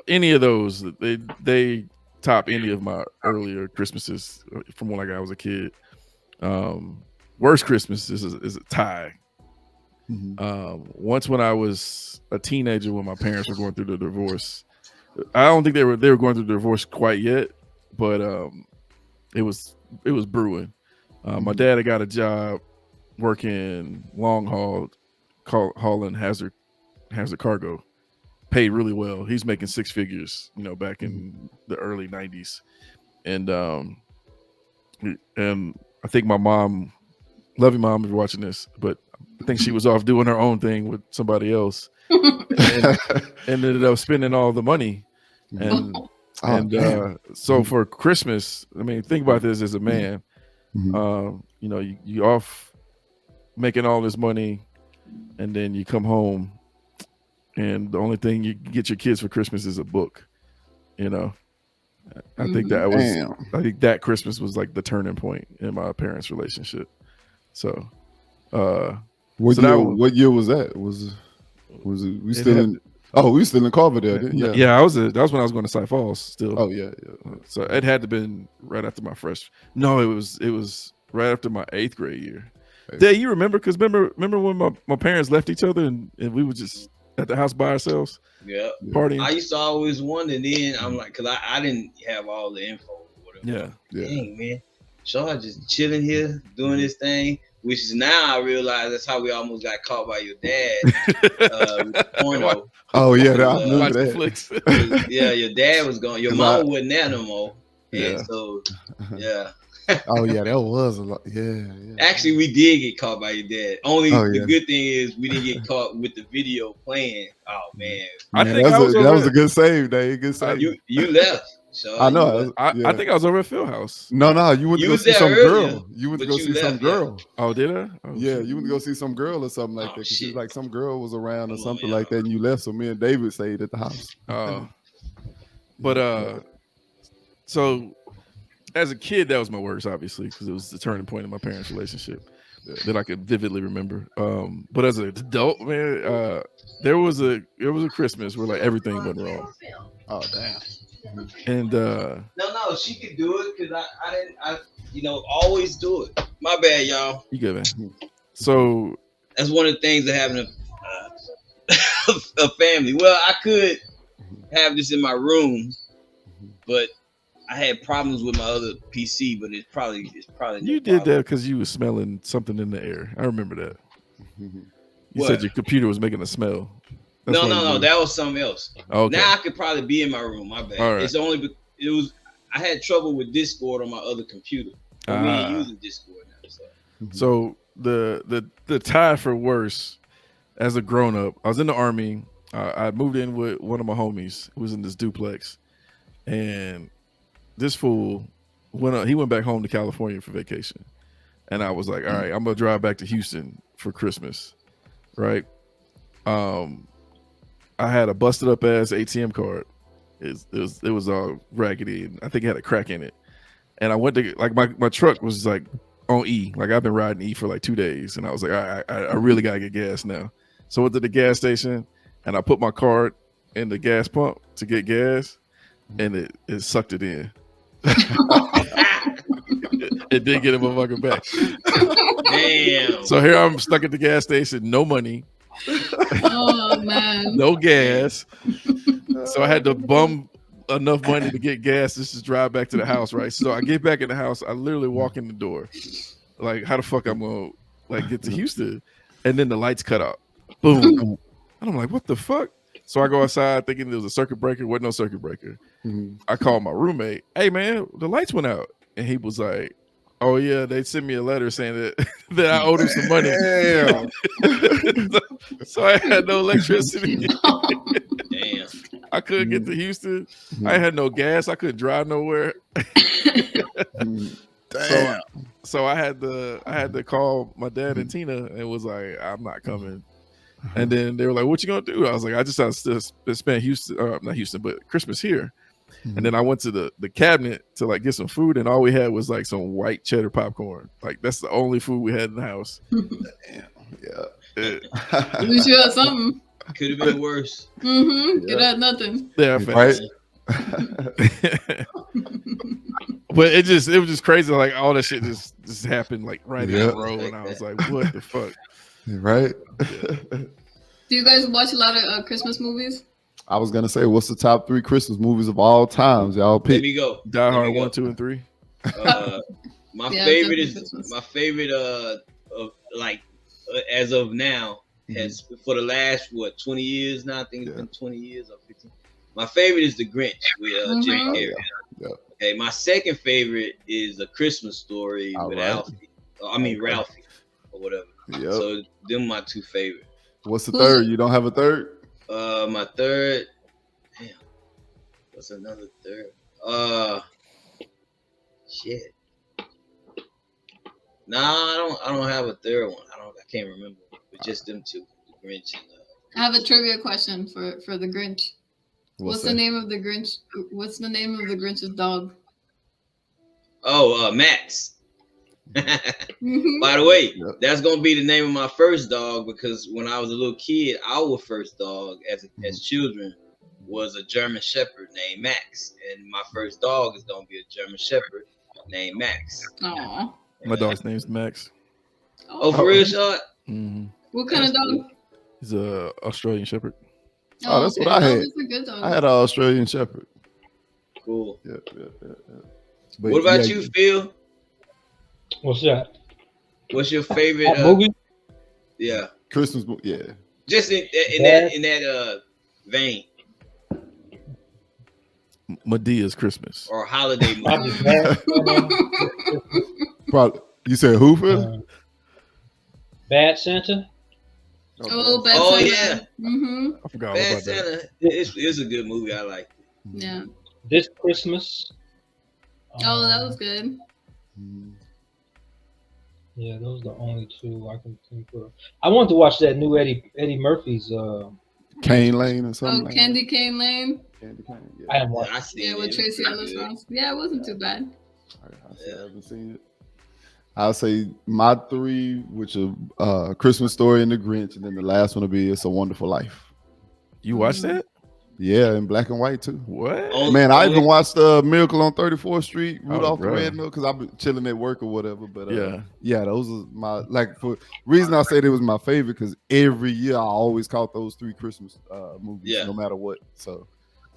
[SPEAKER 1] any of those, they top any of my earlier Christmases from when I was a kid. Worst Christmas is a tie. Once when I was a teenager, when my parents were going through the divorce, I don't think they were going through the divorce quite yet, but it was brewing. My dad had got a job working long haul, hauling hazard cargo, paid really well. He's making six figures, back in the early 90s, and I think my mom, love you mom if you're watching this, but I think she was off doing her own thing with somebody else, and ended up spending all the money. And so for Christmas, I mean, think about this as a man. You off making all this money, and then you come home, and the only thing you get your kids for Christmas is a book. I think that Christmas was like the turning point in my parents' relationship. So,
[SPEAKER 3] what year was that? Was it? We still in? Oh, we still in Carver there. Yeah.
[SPEAKER 1] Yeah, that was when I was going to Cy Falls still.
[SPEAKER 3] Oh yeah.
[SPEAKER 1] So it had to have been right after my No, it was right after my 8th grade year. Dad, you remember? Because remember when my parents left each other and we were just at the house by ourselves.
[SPEAKER 2] Yeah.
[SPEAKER 1] Partying.
[SPEAKER 2] I used to always wonder. Then I'm like, because I didn't have all the info or whatever.
[SPEAKER 1] Yeah.
[SPEAKER 2] Dang, man. Shaw just chilling here doing this thing. Which is now I realize that's how we almost got caught by your dad with the porno.
[SPEAKER 3] Oh yeah, I remember that.
[SPEAKER 1] Flicks.
[SPEAKER 2] Yeah, your dad was gone. Your mama wasn't there no more.
[SPEAKER 1] Yeah.
[SPEAKER 2] And so yeah.
[SPEAKER 3] Oh yeah, that was a lot. Yeah.
[SPEAKER 2] Actually, we did get caught by your dad. The good thing is we didn't get caught with the video playing. Oh man,
[SPEAKER 1] I think
[SPEAKER 3] that was a good save, Dave. Good save.
[SPEAKER 2] You left. So
[SPEAKER 3] I know.
[SPEAKER 1] I think I was over at Phil House.
[SPEAKER 3] No, you went to go see some girl. You went to go see some girl.
[SPEAKER 1] Oh, did I? Oh,
[SPEAKER 3] yeah, you went to go see some girl or something like that. Because she was like some girl was around or something like that, and you left. So me and David stayed at the house.
[SPEAKER 1] But So as a kid, that was my worst, obviously, because it was the turning point in my parents' relationship that I could vividly remember. But as an adult, man, there was a Christmas where like everything went wrong,
[SPEAKER 3] Oh damn.
[SPEAKER 1] and
[SPEAKER 2] No, she could do it because I didn't. Always do it. My bad, y'all.
[SPEAKER 1] you good, man. So
[SPEAKER 2] That's one of the things of having a family. Well, I could have this in my room, but I had problems with my other PC. But it's probably
[SPEAKER 1] you did that because you was smelling something in the air. I remember that. You
[SPEAKER 2] What?
[SPEAKER 1] said your computer was making a smell. That's why you
[SPEAKER 2] No,
[SPEAKER 1] moved.
[SPEAKER 2] that was something else.
[SPEAKER 1] Okay.
[SPEAKER 2] Now I could probably be in my room. My bad.
[SPEAKER 1] All right.
[SPEAKER 2] It's only it was I had trouble with Discord on my other computer. But we ain't using Discord now.
[SPEAKER 1] So the tie for worse as a grown up, I was in the army. I moved in with one of my homies who was in this duplex, and this fool he went back home to California for vacation, and I was like, all right, I'm gonna drive back to Houston for Christmas, right? I had a busted up ass ATM card. It was all raggedy, and I think it had a crack in it. And I went to like my truck was like on E. Like I've been riding E for like 2 days, and I was like, I really gotta get gas now. So I went to the gas station, and I put my card in the gas pump to get gas, and it sucked it in. It did get a motherfucker back.
[SPEAKER 2] Damn.
[SPEAKER 1] So here I'm stuck at the gas station, no money.
[SPEAKER 4] Oh man.
[SPEAKER 1] No gas. So I had to bum enough money to get gas just to drive back to the house, right? So I get back in the house, I literally walk in the door. Like, how the fuck I'm gonna like get to Houston? And then the lights cut out. Boom. And I'm like, what the fuck? So I go outside thinking there was a circuit breaker. Wasn't no circuit breaker. I called my roommate. Hey man, the lights went out. And he was like, oh yeah, they sent me a letter saying that that I owed him some money. So I had no electricity.
[SPEAKER 2] Damn.
[SPEAKER 1] I couldn't get to Houston. I had no gas. I couldn't drive nowhere.
[SPEAKER 3] Damn.
[SPEAKER 1] So I had to call my dad and Tina and was like, I'm not coming. And then they were like, what you gonna do? I was like, I just have to spend not Houston, but Christmas here. And then I went to the cabinet to like get some food, and all we had was like some white cheddar popcorn. Like that's the only food we had in the house.
[SPEAKER 3] Damn. Yeah.
[SPEAKER 4] At least you had something.
[SPEAKER 2] Could have been worse.
[SPEAKER 4] Mm-hmm. You had nothing.
[SPEAKER 1] Yeah,
[SPEAKER 3] Right.
[SPEAKER 1] But it was just crazy. Like all that shit just happened like right in
[SPEAKER 3] Yeah.
[SPEAKER 1] a row, and I was like, what the fuck?
[SPEAKER 3] Right.
[SPEAKER 4] Do you guys watch a lot of Christmas movies?
[SPEAKER 3] I was gonna say, what's the top 3 Christmas movies of all times? Y'all
[SPEAKER 2] Let
[SPEAKER 3] pick.
[SPEAKER 2] me go.
[SPEAKER 1] Die Hard
[SPEAKER 2] go.
[SPEAKER 1] 1, 2, and 3.
[SPEAKER 2] My
[SPEAKER 4] Yeah,
[SPEAKER 2] favorite
[SPEAKER 4] definitely
[SPEAKER 2] is
[SPEAKER 4] Christmas.
[SPEAKER 2] my favorite as of now has for the last 20 years now. I think it's been 20 years or 15. My favorite is The Grinch with Jim Carrey.
[SPEAKER 3] Yeah.
[SPEAKER 2] Okay, my second favorite is A Christmas Story
[SPEAKER 3] All
[SPEAKER 2] with
[SPEAKER 3] right.
[SPEAKER 2] Alfie. Ralphie or whatever.
[SPEAKER 3] Yep.
[SPEAKER 2] So them my 2 favorite.
[SPEAKER 3] What's the third? You don't have a third?
[SPEAKER 2] My third. Damn. What's another third? Shit. Nah, I don't have a third one. I can't remember. But just them 2, The Grinch and
[SPEAKER 4] I have a trivia question for the Grinch. What's the name of the Grinch? What's the name of the Grinch's dog?
[SPEAKER 2] Max.
[SPEAKER 4] Mhm.
[SPEAKER 2] By the way,
[SPEAKER 3] Yep.
[SPEAKER 2] that's gonna be the name of my first dog because when I was a little kid, our first dog as children was a German Shepherd named Max, and my first dog is gonna be a German Shepherd named Max.
[SPEAKER 4] Aw.
[SPEAKER 1] My dog's name's Max.
[SPEAKER 2] Oh, for real, shot?
[SPEAKER 1] Mm-hmm.
[SPEAKER 4] What kind of dog?
[SPEAKER 1] He's a Australian Shepherd.
[SPEAKER 3] Oh, that's what I had.
[SPEAKER 4] That's a good dog.
[SPEAKER 3] I had an Australian Shepherd.
[SPEAKER 2] Cool.
[SPEAKER 3] Yeah. But
[SPEAKER 2] What about
[SPEAKER 3] yeah,
[SPEAKER 2] you, Phil?
[SPEAKER 6] What's that?
[SPEAKER 2] What's your favorite
[SPEAKER 6] Movie?
[SPEAKER 2] Yeah,
[SPEAKER 3] Christmas movie? Yeah.
[SPEAKER 2] just in that vein
[SPEAKER 1] Medea's Christmas.
[SPEAKER 2] or holiday movie.
[SPEAKER 6] Probably Bad,
[SPEAKER 3] Probably. You said who, Phil?
[SPEAKER 6] Bad Santa.
[SPEAKER 4] Oh, Bad
[SPEAKER 2] Oh,
[SPEAKER 4] Santa.
[SPEAKER 2] yeah.
[SPEAKER 4] Mm-hmm.
[SPEAKER 1] I forgot all
[SPEAKER 2] Bad
[SPEAKER 1] about that.
[SPEAKER 2] Santa. It's a good movie. I like.
[SPEAKER 4] Yeah.
[SPEAKER 6] This Christmas.
[SPEAKER 4] Oh, that was good.
[SPEAKER 6] Yeah, those are the only 2 I can think of. I wanted to watch that new Eddie Murphy's.
[SPEAKER 3] Cane Lane or something.
[SPEAKER 4] Oh,
[SPEAKER 3] like
[SPEAKER 4] Candy Cane Lane.
[SPEAKER 3] Candy Cane.
[SPEAKER 6] I
[SPEAKER 3] Yeah,
[SPEAKER 6] haven't watched.
[SPEAKER 2] I seen
[SPEAKER 4] Yeah,
[SPEAKER 2] it.
[SPEAKER 4] with
[SPEAKER 2] It was
[SPEAKER 4] Tracy
[SPEAKER 2] pretty
[SPEAKER 4] Ellis
[SPEAKER 2] good.
[SPEAKER 4] Ross. Yeah, it wasn't too bad.
[SPEAKER 3] I haven't seen it. I'll say my three, which are Christmas Story and The Grinch, and then the last one will be It's a Wonderful Life.
[SPEAKER 1] You watched that?
[SPEAKER 3] Yeah, in black and white too.
[SPEAKER 1] What?
[SPEAKER 3] Man, I
[SPEAKER 2] Only-
[SPEAKER 3] even watched Miracle on 34th Street, Rudolph the
[SPEAKER 1] bro.
[SPEAKER 3] Red-Nosed, because I've been chilling at work or whatever. But
[SPEAKER 1] Yeah.
[SPEAKER 3] those are my for reason I said it was my favorite because every year I always caught those three Christmas movies,
[SPEAKER 2] Yeah.
[SPEAKER 3] no matter what. So,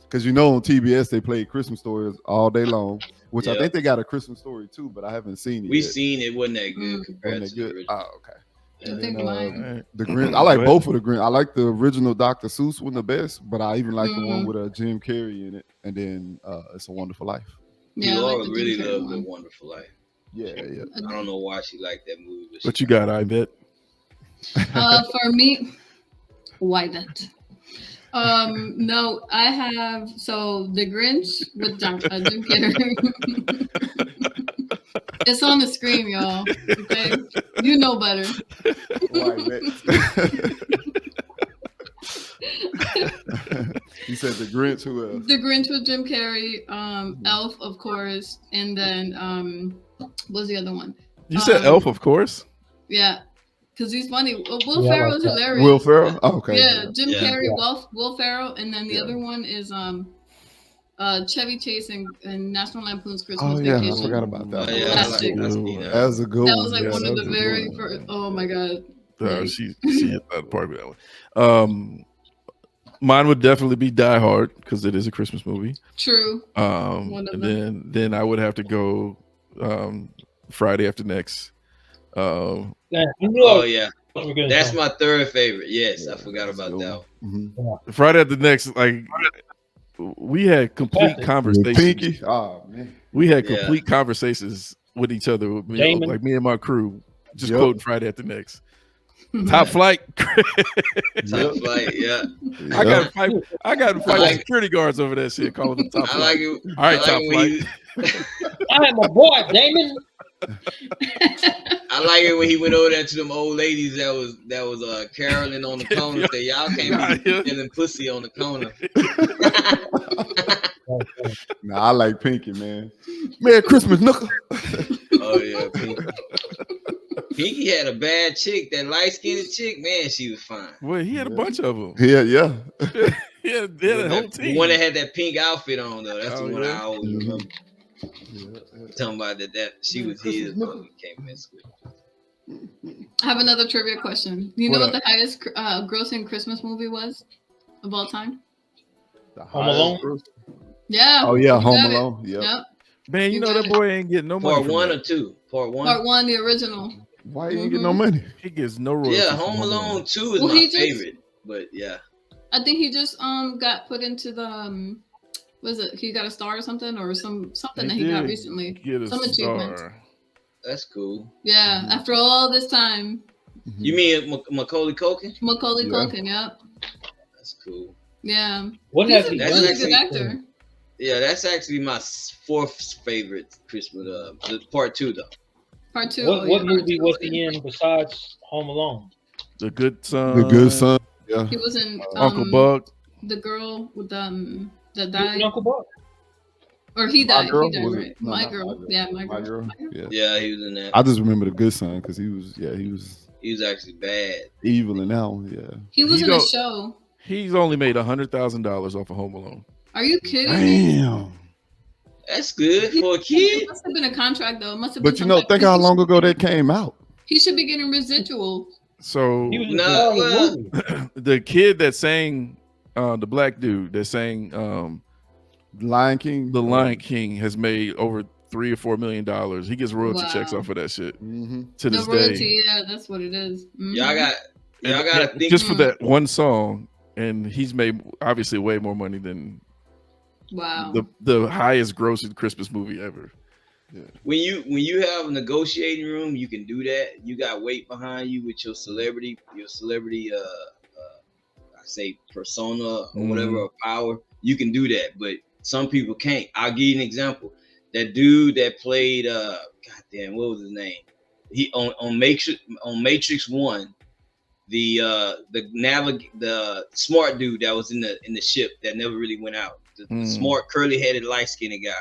[SPEAKER 3] because on TBS they play Christmas stories all day long, which I
[SPEAKER 2] Yeah.
[SPEAKER 3] think they got a Christmas story too, but I haven't seen it.
[SPEAKER 2] We
[SPEAKER 3] yet.
[SPEAKER 2] seen it. Wasn't that good
[SPEAKER 4] Mm.
[SPEAKER 2] compared
[SPEAKER 3] Wasn't
[SPEAKER 2] to
[SPEAKER 3] it
[SPEAKER 2] the
[SPEAKER 3] good?
[SPEAKER 2] original?
[SPEAKER 3] Oh, okay.
[SPEAKER 4] I
[SPEAKER 3] And
[SPEAKER 4] think
[SPEAKER 3] then,
[SPEAKER 4] mine.
[SPEAKER 3] the Grinch. I like
[SPEAKER 1] Go
[SPEAKER 3] both of the Grinch. I like the original Dr. Seuss one the best, but I even like the one
[SPEAKER 4] Mhm.
[SPEAKER 3] with Jim Carrey in it. And then It's a Wonderful Life.
[SPEAKER 4] Yeah, I
[SPEAKER 2] Laura
[SPEAKER 4] like the
[SPEAKER 2] really
[SPEAKER 4] Jim Carrey
[SPEAKER 2] loved The
[SPEAKER 4] one.
[SPEAKER 2] Wonderful Life.
[SPEAKER 3] Yeah.
[SPEAKER 2] I don't know why she liked that movie, but
[SPEAKER 1] What you got, I bet?
[SPEAKER 4] For me, why that? No, I have The Grinch with Jim Carrey. It's on the screen, y'all. Okay, you know better.
[SPEAKER 3] He said the Grinch. Who else?
[SPEAKER 4] The Grinch with Jim Carrey, Elf, of course, and then what's the other one?
[SPEAKER 1] You said Elf, of course.
[SPEAKER 4] Yeah, because he's funny. Will
[SPEAKER 6] Yeah, I
[SPEAKER 4] Ferrell
[SPEAKER 6] like
[SPEAKER 4] is
[SPEAKER 6] that.
[SPEAKER 4] hilarious.
[SPEAKER 3] Will Ferrell. Oh, okay.
[SPEAKER 4] Yeah, Jim
[SPEAKER 2] Yeah.
[SPEAKER 4] Carrey,
[SPEAKER 6] Yeah.
[SPEAKER 4] Will Ferrell, and then the
[SPEAKER 3] Yeah.
[SPEAKER 4] other one is Chevy Chase and National Lampoon's Christmas
[SPEAKER 3] Oh yeah, I
[SPEAKER 4] Vacation.
[SPEAKER 3] forgot about that.
[SPEAKER 2] Oh,
[SPEAKER 3] one.
[SPEAKER 2] yeah,
[SPEAKER 4] Classic.
[SPEAKER 2] I seen
[SPEAKER 3] That
[SPEAKER 2] that.
[SPEAKER 3] was a good
[SPEAKER 4] That
[SPEAKER 3] one.
[SPEAKER 4] was like
[SPEAKER 3] Yeah,
[SPEAKER 4] one
[SPEAKER 3] that
[SPEAKER 4] of
[SPEAKER 3] was
[SPEAKER 4] the
[SPEAKER 3] a good
[SPEAKER 4] very
[SPEAKER 3] one.
[SPEAKER 4] first. Oh my god.
[SPEAKER 1] She hit out of the park with that one. Mine would definitely be Die Hard because it is a Christmas movie.
[SPEAKER 4] True. One of
[SPEAKER 1] And
[SPEAKER 4] them.
[SPEAKER 1] then I would have to go Friday After Next.
[SPEAKER 6] Yeah, you
[SPEAKER 2] Oh
[SPEAKER 6] know,
[SPEAKER 2] yeah,
[SPEAKER 6] we're gonna
[SPEAKER 2] that's
[SPEAKER 6] talk.
[SPEAKER 2] my third favorite. Yes,
[SPEAKER 3] Yeah,
[SPEAKER 2] I forgot
[SPEAKER 3] that's a
[SPEAKER 2] about
[SPEAKER 3] good
[SPEAKER 2] that.
[SPEAKER 3] one.
[SPEAKER 1] Friday After Next, like we had complete
[SPEAKER 6] Classic.
[SPEAKER 3] With
[SPEAKER 1] conversations.
[SPEAKER 3] Pinky. Oh man.
[SPEAKER 1] We had
[SPEAKER 2] Yeah.
[SPEAKER 1] complete conversations with each other,
[SPEAKER 6] Damon.
[SPEAKER 1] like me and my crew, just
[SPEAKER 3] Yep.
[SPEAKER 1] quoting Friday After Next. Top Flight.
[SPEAKER 2] Top Flight. Yeah,
[SPEAKER 1] I got to fight. I got to fight
[SPEAKER 2] I
[SPEAKER 1] with
[SPEAKER 2] like-
[SPEAKER 1] security guards over that shit, calling them Top
[SPEAKER 2] I
[SPEAKER 1] Flight.
[SPEAKER 2] like it.
[SPEAKER 1] All right,
[SPEAKER 2] I like
[SPEAKER 1] Top
[SPEAKER 2] it when
[SPEAKER 1] Flight.
[SPEAKER 6] I am a boy, Damon.
[SPEAKER 2] I like it when he went over there to them old ladies that was caroling on the corner. Say y'all can't be stealing pussy on the corner.
[SPEAKER 3] Nah, I like Pinky, man. Merry Christmas, Nooker.
[SPEAKER 2] Oh yeah, Pinky. Pinky had a bad chick, that light skinned chick. Man, she was fine.
[SPEAKER 1] Well, he had a bunch of them.
[SPEAKER 3] Yeah.
[SPEAKER 1] He had a whole
[SPEAKER 2] The
[SPEAKER 1] team.
[SPEAKER 2] one that had that pink outfit on though. That's
[SPEAKER 1] Oh,
[SPEAKER 2] the one
[SPEAKER 1] yeah?
[SPEAKER 2] I always remember. Talking about that she was his, but we can't mess with her.
[SPEAKER 4] I have another trivia question. Do you know
[SPEAKER 1] What
[SPEAKER 4] what the highest grossing Christmas movie was of all time?
[SPEAKER 6] Home Alone?
[SPEAKER 4] Yeah.
[SPEAKER 3] Oh yeah,
[SPEAKER 4] you
[SPEAKER 3] Home
[SPEAKER 4] got it.
[SPEAKER 3] Alone. Yep.
[SPEAKER 4] Yep.
[SPEAKER 1] Man, you
[SPEAKER 4] You
[SPEAKER 1] know
[SPEAKER 4] got
[SPEAKER 1] that
[SPEAKER 4] it.
[SPEAKER 1] boy ain't getting no money.
[SPEAKER 2] Part
[SPEAKER 1] from
[SPEAKER 2] one
[SPEAKER 1] that.
[SPEAKER 2] or two? Part one.
[SPEAKER 4] Part one, the original.
[SPEAKER 3] Why you ain't get no money?
[SPEAKER 1] He gets no royalties.
[SPEAKER 2] Yeah,
[SPEAKER 1] from
[SPEAKER 2] Home Alone 2 is
[SPEAKER 4] Well,
[SPEAKER 2] my
[SPEAKER 4] he just-
[SPEAKER 2] favorite. But yeah.
[SPEAKER 4] I think he just got put into the was it he got a star or something something that he got
[SPEAKER 1] did
[SPEAKER 4] recently.
[SPEAKER 1] get a
[SPEAKER 4] Some achievement.
[SPEAKER 1] star.
[SPEAKER 2] That's cool.
[SPEAKER 4] Yeah, after all this time,
[SPEAKER 2] You mean Macaulay Culkin?
[SPEAKER 4] Macaulay
[SPEAKER 3] Yeah.
[SPEAKER 4] Culkin. Yep.
[SPEAKER 2] That's cool.
[SPEAKER 4] Yeah.
[SPEAKER 6] What
[SPEAKER 4] He's
[SPEAKER 6] has
[SPEAKER 4] a
[SPEAKER 6] he
[SPEAKER 2] That's
[SPEAKER 6] done?
[SPEAKER 4] really good
[SPEAKER 2] actually-
[SPEAKER 4] actor.
[SPEAKER 2] Yeah, that's actually my fourth favorite Christmas. Part 2 though.
[SPEAKER 4] Part two.
[SPEAKER 6] What
[SPEAKER 4] oh, yeah, part
[SPEAKER 6] movie
[SPEAKER 4] two.
[SPEAKER 6] was he in besides Home Alone?
[SPEAKER 1] The Good Son.
[SPEAKER 3] The Good Son. Yeah.
[SPEAKER 4] He was in
[SPEAKER 1] Uncle Buck.
[SPEAKER 4] the girl with that
[SPEAKER 6] With
[SPEAKER 4] died,
[SPEAKER 6] Uncle Buck.
[SPEAKER 4] or he
[SPEAKER 3] My
[SPEAKER 4] died.
[SPEAKER 3] Girl,
[SPEAKER 4] He died,
[SPEAKER 3] was it?
[SPEAKER 4] right?
[SPEAKER 3] No,
[SPEAKER 4] My
[SPEAKER 3] not
[SPEAKER 4] girl. Yeah, my girl.
[SPEAKER 3] My Girl. Yeah.
[SPEAKER 2] Yeah, he was in that.
[SPEAKER 3] I just remember The Good Son because he was
[SPEAKER 2] He was actually bad.
[SPEAKER 3] evil in that one. Yeah.
[SPEAKER 4] He was
[SPEAKER 1] He
[SPEAKER 4] in a
[SPEAKER 1] don't-
[SPEAKER 4] show.
[SPEAKER 1] He's only made $100,000 off of Home Alone.
[SPEAKER 4] Are you kidding me?
[SPEAKER 3] Damn.
[SPEAKER 2] That's good for a kid.
[SPEAKER 4] It must have been a contract though. It must have been.
[SPEAKER 3] But you know, think how long ago that came out.
[SPEAKER 4] He should be getting residual.
[SPEAKER 1] So
[SPEAKER 6] He was in
[SPEAKER 2] No,
[SPEAKER 6] the
[SPEAKER 2] well-
[SPEAKER 6] movie.
[SPEAKER 1] the kid that sang, the black dude that sang
[SPEAKER 3] Lion King.
[SPEAKER 1] The Lion King has made over $3 or $4 million. He gets royalty
[SPEAKER 4] Wow.
[SPEAKER 1] checks off of that shit
[SPEAKER 3] Mm-hmm.
[SPEAKER 1] to
[SPEAKER 4] The
[SPEAKER 1] this
[SPEAKER 4] royalty,
[SPEAKER 1] day.
[SPEAKER 4] yeah, that's what it is. Mhm.
[SPEAKER 2] Y'all gotta
[SPEAKER 1] And
[SPEAKER 2] think.
[SPEAKER 1] just for that one song, and he's made obviously way more money than
[SPEAKER 4] Wow.
[SPEAKER 1] the highest grossing Christmas movie ever.
[SPEAKER 2] When you have a negotiating room, you can do that. You got weight behind you with your celebrity, I say persona or whatever, or power. You can do that, but some people can't. I'll give you an example. That dude that played goddamn, what was his name? He on Matrix 1, the smart dude that was in the ship that never really went out. the smart curly headed light skinned guy.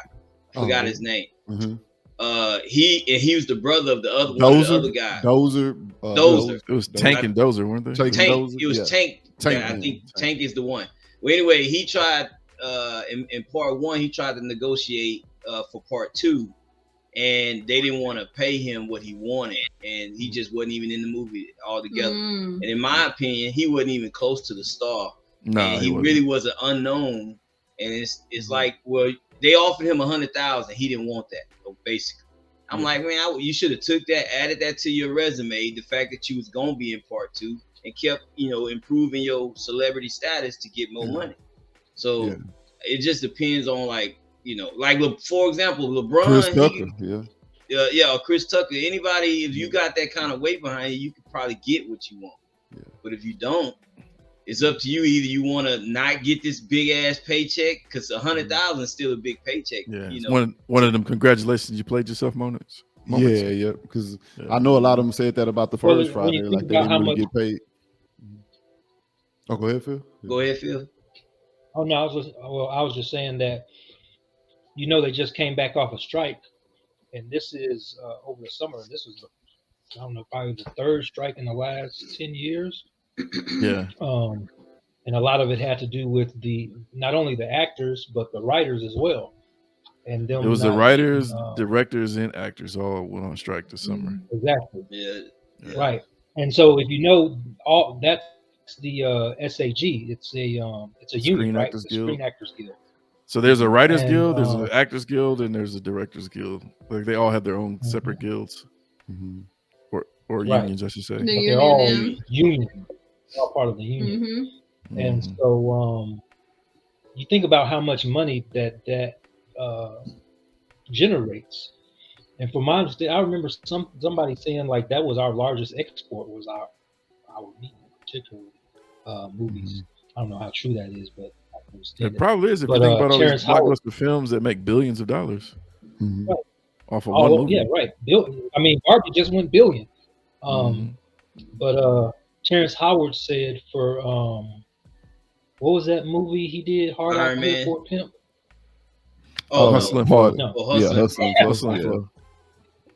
[SPEAKER 2] I forgot his name. He was the brother of the other one of the other guy. Dozer.
[SPEAKER 1] It was Tank and Dozer, weren't they?
[SPEAKER 2] Tank. It was Tank. I think Tank is the one. Well, anyway, he tried in part 1. He tried to negotiate for part 2, and they didn't want to pay him what he wanted, and he just wasn't even in the movie altogether. And in my opinion, he wasn't even close to the star.
[SPEAKER 1] No,
[SPEAKER 2] and he really was an unknown. And it's like, well, they offered him $100,000. He didn't want that. So basically, I'm like, man, you should have took that, added that to your resume. The fact that you was gonna be in part 2 and kept, improving your celebrity status to get more money. So it just depends on like for example, LeBron,
[SPEAKER 3] Chris Tucker,
[SPEAKER 2] or Chris Tucker. Anybody, if you got that kind of weight behind you, you could probably get what you want. Yeah. But if you don't, it's up to you. Either you want to not get this big ass paycheck, because $100,000 is still a big paycheck.
[SPEAKER 1] Yeah, one of them congratulations, you played yourself moments.
[SPEAKER 3] Yeah, because I know a lot of them said that about the first Friday, like they didn't really get paid. Oh, go ahead, Phil.
[SPEAKER 2] Go ahead, Phil.
[SPEAKER 6] Oh no, I was just saying that they just came back off a strike, and this is over the summer. This was I don't know, probably the 3rd strike in the last 10 years.
[SPEAKER 1] Yeah.
[SPEAKER 6] And a lot of it had to do with not only the actors but the writers as well. And them
[SPEAKER 1] it was the writers, directors, and actors all went on strike this summer.
[SPEAKER 6] Exactly.
[SPEAKER 2] Yeah.
[SPEAKER 6] Right. And so if all that's the SAG, it's a union, right? The Screen Actors Guild.
[SPEAKER 1] So there's a writers guild, there's an actors guild, and there's a directors guild. Like they all have their own separate guilds, or unions, I should say.
[SPEAKER 6] They're all union, all part of the union. And so you think about how much money that generates. And from my understanding, I remember somebody saying like that was our largest export was our media, particularly movies. I don't know how true that is, but
[SPEAKER 1] it probably is if you think about all these blockbuster films that make billions of dollars off of one movie.
[SPEAKER 6] Yeah, right. I mean, Barbie just went billion. But Terrence Howard said for what was that movie he did? Hard Out Here for a Pimp.
[SPEAKER 1] Hustling Flow.
[SPEAKER 6] No.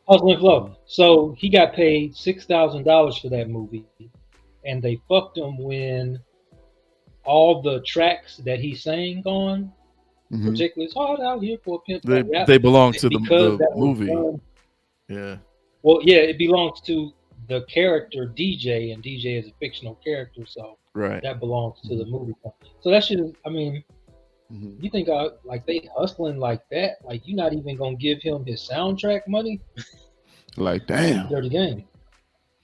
[SPEAKER 3] Hustling
[SPEAKER 6] Flow. So he got paid $6,000 for that movie, and they fucked him when all the tracks that he sang on, particularly "It's Hard Out Here for a Pimp,"
[SPEAKER 1] they belong to the movie. Yeah.
[SPEAKER 6] Well, yeah, it belongs to the character DJ, and DJ is a fictional character, so that belongs to the movie. So that should, I mean, you think like they hustling like that? Like you're not even gonna give him his soundtrack money?
[SPEAKER 3] Like damn,
[SPEAKER 6] dirty game.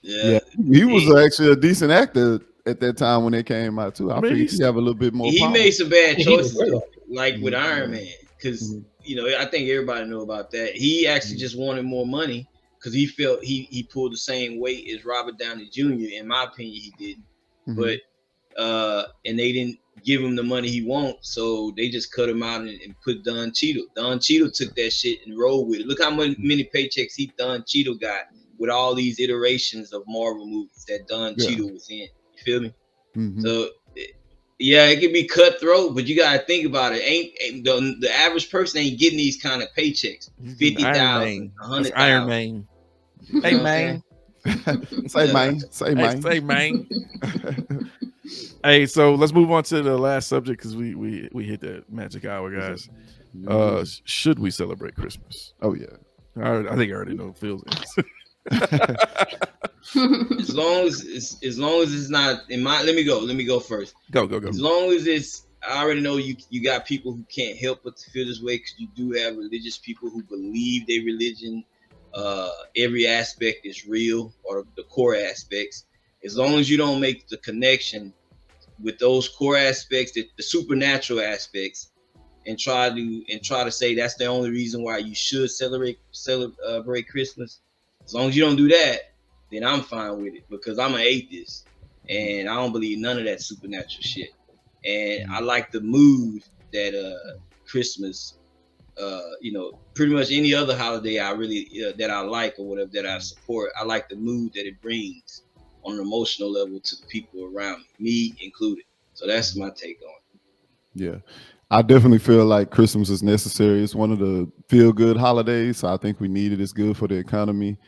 [SPEAKER 3] Yeah, he was actually a decent actor at that time when it came out too. I think he have a little bit more.
[SPEAKER 2] He
[SPEAKER 3] power.
[SPEAKER 2] made some bad choices, like with Iron Man, because I think everybody knew about that. He actually just wanted more money because he felt he pulled the same weight as Robert Downey Jr. In my opinion, he didn't. But and they didn't give him the money he wants, so they just cut him out and put Don Cheadle. Don Cheadle took that shit and rolled with it. Look how many paychecks Don Cheadle got with all these iterations of Marvel movies that Don Cheadle was in. You feel me? So it can be cutthroat, but you gotta think about it. Ain't the average person ain't getting these kind of paychecks. 50,000, 100,000.
[SPEAKER 1] Iron Man. Hey man.
[SPEAKER 3] Say man.
[SPEAKER 1] Hey, so let's move on to the last subject because we hit that magic hour, guys. Should we celebrate Christmas?
[SPEAKER 3] Oh yeah.
[SPEAKER 1] I think I already know Phil's answer.
[SPEAKER 2] as long as it's not in my let me go first.
[SPEAKER 1] Go.
[SPEAKER 2] As long as it's I already know you got people who can't help but to feel this way because you do have religious people who believe their religion every aspect is real, or the core aspects. As long as you don't make the connection with those core aspects, the supernatural aspects, and try to say that's the only reason why you should celebrate Christmas. As long as you don't do that, then I'm fine with it, because I'm an atheist and I don't believe none of that supernatural shit. And I like the mood that Christmas, pretty much any other holiday I really that I like or whatever that I support. I like the mood that it brings on an emotional level to the people around me included. So that's my take on it.
[SPEAKER 3] Yeah. I definitely feel like Christmas is necessary. It's one of the feel good holidays. So I think we need it. It's good for the economy.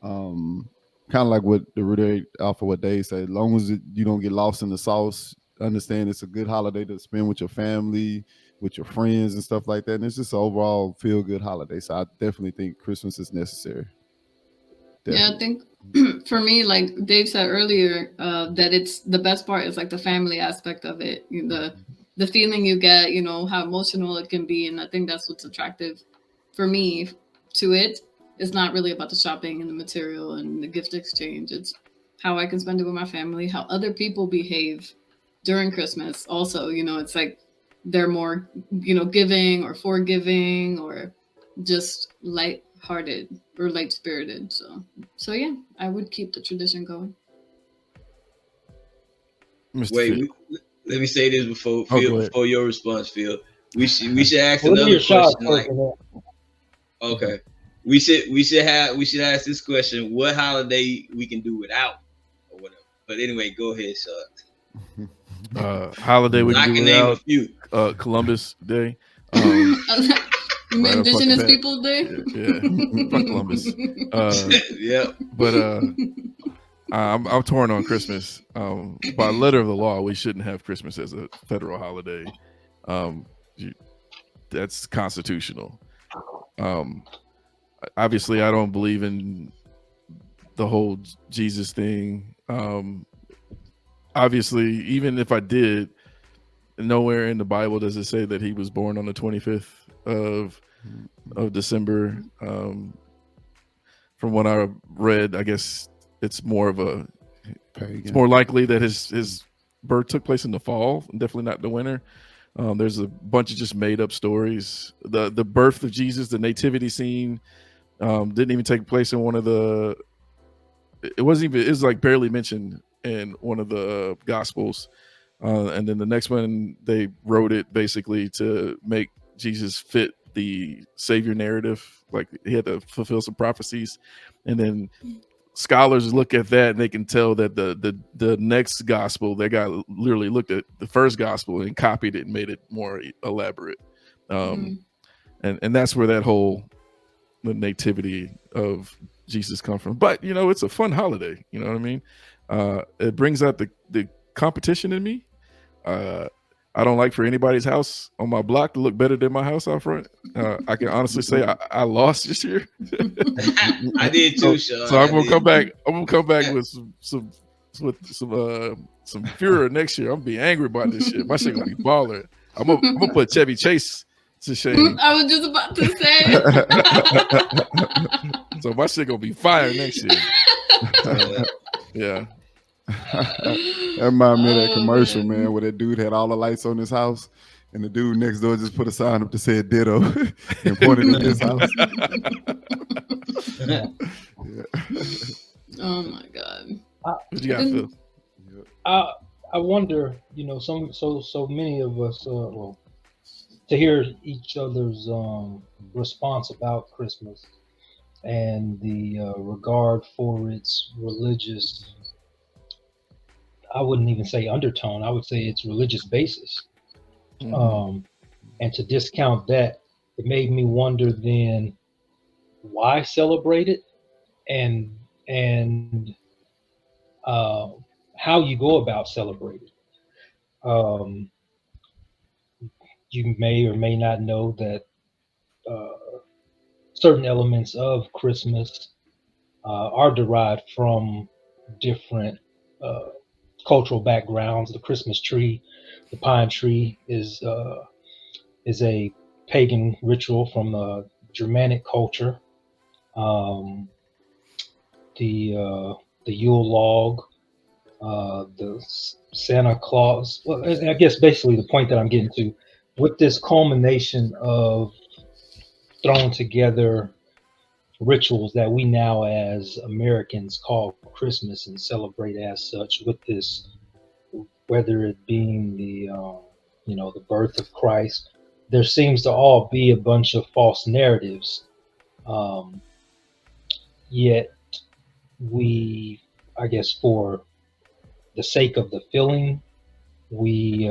[SPEAKER 3] Um, Kind of like what the root off of what Dave said. As long as you don't get lost in the sauce, understand it's a good holiday to spend with your family, with your friends, and stuff like that. And it's just an overall feel good holiday. So I definitely think Christmas is necessary.
[SPEAKER 4] Yeah, I
[SPEAKER 3] Definitely.
[SPEAKER 4] think for me, like Dave said earlier, that it's the best part is like the family aspect of it, the feeling you get, how emotional it can be, and I think that's what's attractive for me to it. It's not really about the shopping and the material and the gift exchange. It's how I can spend it with my family, how other people behave during Christmas. Also, it's like they're more, giving or forgiving or just light-hearted or light-spirited. So yeah, I would keep the tradition going.
[SPEAKER 1] Mr.
[SPEAKER 2] Wait,
[SPEAKER 1] Phil.
[SPEAKER 2] let me say this before
[SPEAKER 1] Oh,
[SPEAKER 2] Phil,
[SPEAKER 1] go ahead.
[SPEAKER 2] before your response, Phil. We should ask
[SPEAKER 6] Well, let me
[SPEAKER 2] another
[SPEAKER 6] hear Shaw's
[SPEAKER 2] question.
[SPEAKER 6] first.
[SPEAKER 2] Like, okay, we should ask this question: what holiday we can do without, or whatever. But anyway, go ahead, Shaw.
[SPEAKER 1] Holiday we can
[SPEAKER 2] I
[SPEAKER 1] do
[SPEAKER 2] can name a
[SPEAKER 1] without
[SPEAKER 2] few.
[SPEAKER 1] Columbus Day.
[SPEAKER 4] You
[SPEAKER 1] Right
[SPEAKER 4] mean
[SPEAKER 1] up fucking
[SPEAKER 4] Indigenous
[SPEAKER 1] back.
[SPEAKER 4] Peoples Day?
[SPEAKER 1] Yeah. Fuck Columbus.
[SPEAKER 2] Yep.
[SPEAKER 1] But I'm torn on Christmas. By letter of the law, we shouldn't have Christmas as a federal holiday. Um, that's constitutional. Um, Obviously, I don't believe in the whole Jesus thing. Obviously, even if I did, nowhere in the Bible does it say that he was born on the 25th of December. From what I read, I guess it's more of a it's more likely that his birth took place in the fall, definitely not the winter. There's a bunch of just made up stories. The birth of Jesus, the nativity scene, didn't even take place in one of the. It wasn't even. It was like barely mentioned in one of the gospels. And then the next one, they wrote it basically to make Jesus fit the savior narrative. Like he had to fulfill some prophecies, and then scholars look at that and they can tell that the next gospel, they got literally looked at the first gospel and copied it and made it more elaborate. And that's where that whole the nativity of Jesus come from. But it's a fun holiday. You know what I mean? It brings out the competition in me. I don't like for anybody's house on my block to look better than my house out front. I can honestly say I lost this year.
[SPEAKER 2] I did too, Sean.
[SPEAKER 1] So I'm gonna come back. I'm gonna come back with some furor next year. I'm gonna be angry about this shit. My shit gonna be baller. I'm gonna put Chevy Chase to shame.
[SPEAKER 4] I was just about to say.
[SPEAKER 1] So my shit gonna be fire next year. Yeah.
[SPEAKER 3] That reminded me of that commercial, man, where that dude had all the lights on his house, and the dude next door just put a sign up that said "ditto" and pointed at his house.
[SPEAKER 4] Yeah. Oh my god!
[SPEAKER 1] What you got, Phil?
[SPEAKER 6] I wonder, so many of us, to hear each other's response about Christmas and the regard for its religious. I wouldn't even say undertone. I would say it's religious basis. And to discount that, it made me wonder then why celebrate it and how you go about celebrating. You may or may not know that certain elements of Christmas are derived from different cultural backgrounds. The Christmas tree, the pine tree, is a pagan ritual from the Germanic culture. The Yule log, the Santa Claus. Well, I guess basically the point that I'm getting to, with this culmination of thrown together rituals that we now as Americans call Christmas and celebrate as such, with this, whether it being the birth of Christ, there seems to all be a bunch of false narratives. Yet we, I guess, for the sake of the feeling, we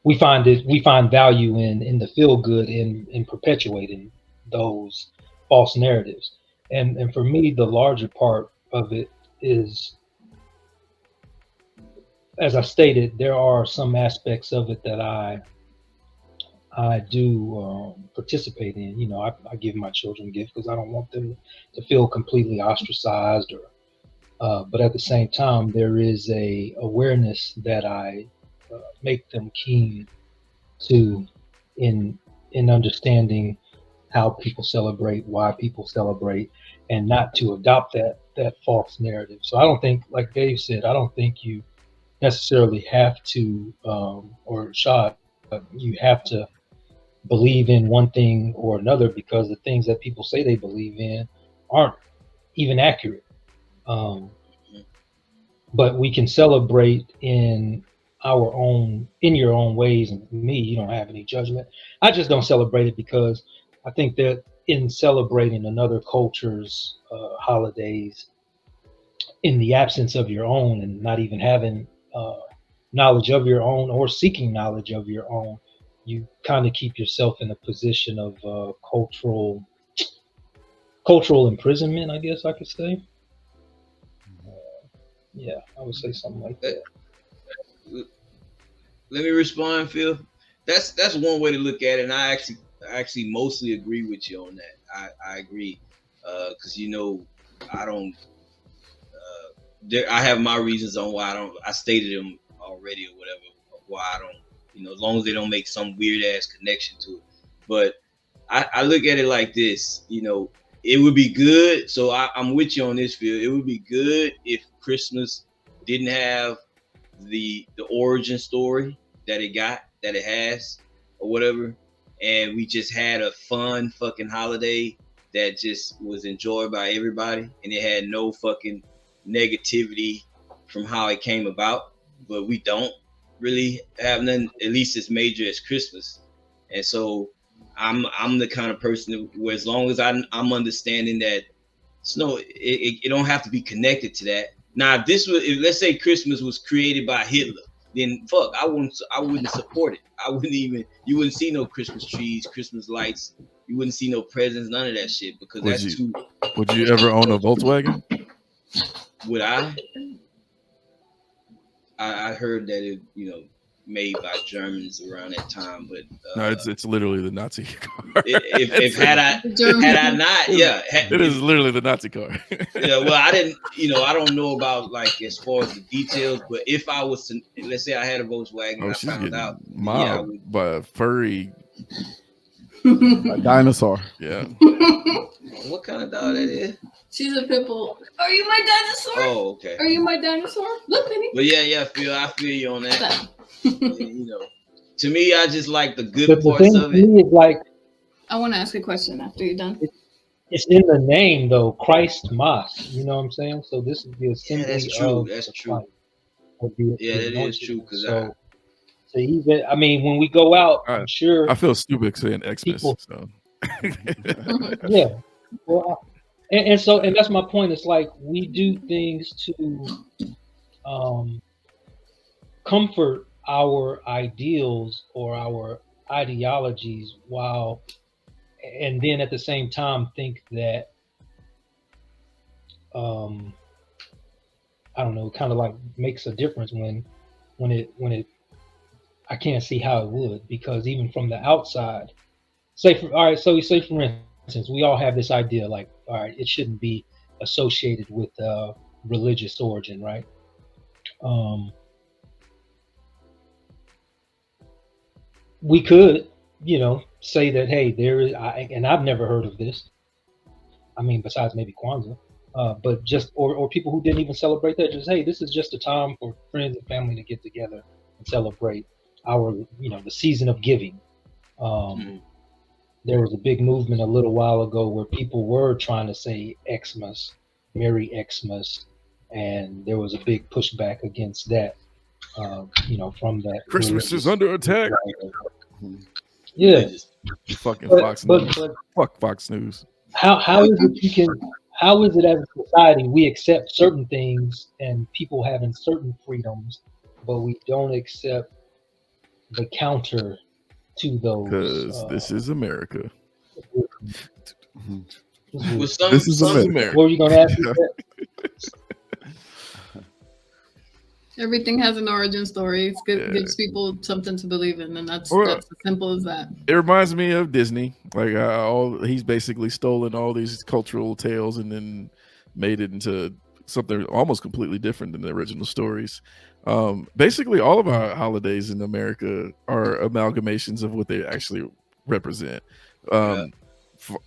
[SPEAKER 6] we find value in the feel good in perpetuating those false narratives. And for me, the larger part of it is, as I stated, there are some aspects of it that I do participate in. You know, I give my children gifts because I don't want them to feel completely ostracized, or but at the same time, there is a awareness that I make them keen to in understanding how people celebrate, why people celebrate, and not to adopt that false narrative. So I don't think, like Dave said, I don't think you necessarily have to, or Shad, you have to believe in one thing or another, because the things that people say they believe in aren't even accurate. Um, but we can celebrate in your own ways. And me, you don't have any judgment. I just don't celebrate it because I think that in celebrating another culture's holidays in the absence of your own, and not even having knowledge of your own or seeking knowledge of your own, you kind of keep yourself in a position of cultural imprisonment, I guess I could say. Yeah, I would say something like that.
[SPEAKER 2] Let me respond, Phil. That's one way to look at it, and I actually mostly agree with you on that. I agree, because I don't. I have my reasons on why I don't. I stated them already or whatever. Why I don't. As long as they don't make some weird ass connection to it. But I look at it like this. It would be good. So I'm with you on this, Phil. It would be good if Christmas didn't have the origin story that it has or whatever, and we just had a fun fucking holiday that just was enjoyed by everybody, and it had no fucking negativity from how it came about. But we don't really have nothing, at least as major as Christmas. And so I'm the kind of person where, as long as I'm understanding that it don't have to be connected to that. Now, if let's say Christmas was created by Hitler, then fuck, I wouldn't support it. You wouldn't see no Christmas trees, Christmas lights. You wouldn't see no presents, none of that shit, because
[SPEAKER 1] Would you ever own a Volkswagen?
[SPEAKER 2] Would I? I heard that it, made by Germans around that time, but
[SPEAKER 1] no, it's literally the Nazi car.
[SPEAKER 2] If had I not, yeah,
[SPEAKER 1] it is literally the Nazi car.
[SPEAKER 2] Yeah, well, I didn't, I don't know about, like, as far as the details, but if I was to, let's say I had a Volkswagen, I found out,
[SPEAKER 1] mobbed by a furry
[SPEAKER 3] a dinosaur.
[SPEAKER 1] Yeah.
[SPEAKER 2] What kind of dog that is?
[SPEAKER 4] She's a pit bull. Are you my dinosaur?
[SPEAKER 2] Oh, okay.
[SPEAKER 4] Are you my dinosaur? Look, Penny.
[SPEAKER 2] But yeah, Phil, I feel you on that. To me, I just like the good parts of it.
[SPEAKER 6] Is like,
[SPEAKER 4] I want to ask a question after you're done.
[SPEAKER 6] It's in the name, though, Christ Mas. You know what I'm saying? So this is the assembly.
[SPEAKER 2] Yeah, that's true.
[SPEAKER 6] Of
[SPEAKER 2] that's true.
[SPEAKER 6] Yeah,
[SPEAKER 2] that is true. Because
[SPEAKER 6] so even, I mean, when we go out, I'm sure
[SPEAKER 1] I feel stupid saying Xmas. So.
[SPEAKER 6] Yeah. Well, and that's my point. It's like we do things to comfort our ideals or our ideologies, and then at the same time think that I don't know, kind of like makes a difference when it I can't see how it would, because even from the outside, so we say, for instance, we all have this idea, like, all right, it shouldn't be associated with religious origin, right? We could, say that, hey, and I've never heard of this. I mean, besides maybe Kwanzaa, but just or people who didn't even celebrate that, just, hey, this is just a time for friends and family to get together and celebrate our, the season of giving. There was a big movement a little while ago where people were trying to say Xmas, Merry Xmas, and there was a big pushback against that. From that.
[SPEAKER 1] Christmas is under attack.
[SPEAKER 6] Yeah.
[SPEAKER 1] Fucking Fox News. Fuck Fox News.
[SPEAKER 6] How is it as a society we accept certain things and people having certain freedoms, but we don't accept the counter to those.
[SPEAKER 1] Because this is America.
[SPEAKER 2] With
[SPEAKER 3] This is
[SPEAKER 2] some
[SPEAKER 3] America.
[SPEAKER 6] What were you going to ask me?
[SPEAKER 4] Everything has an origin story. It
[SPEAKER 1] Yeah.
[SPEAKER 4] gives people something to believe in, and that's
[SPEAKER 1] Well,
[SPEAKER 4] as simple as that.
[SPEAKER 1] It reminds me of Disney. Like he's basically stolen all these cultural tales and then made it into something almost completely different than the original stories. Basically, all of our holidays in America are amalgamations of what they actually represent.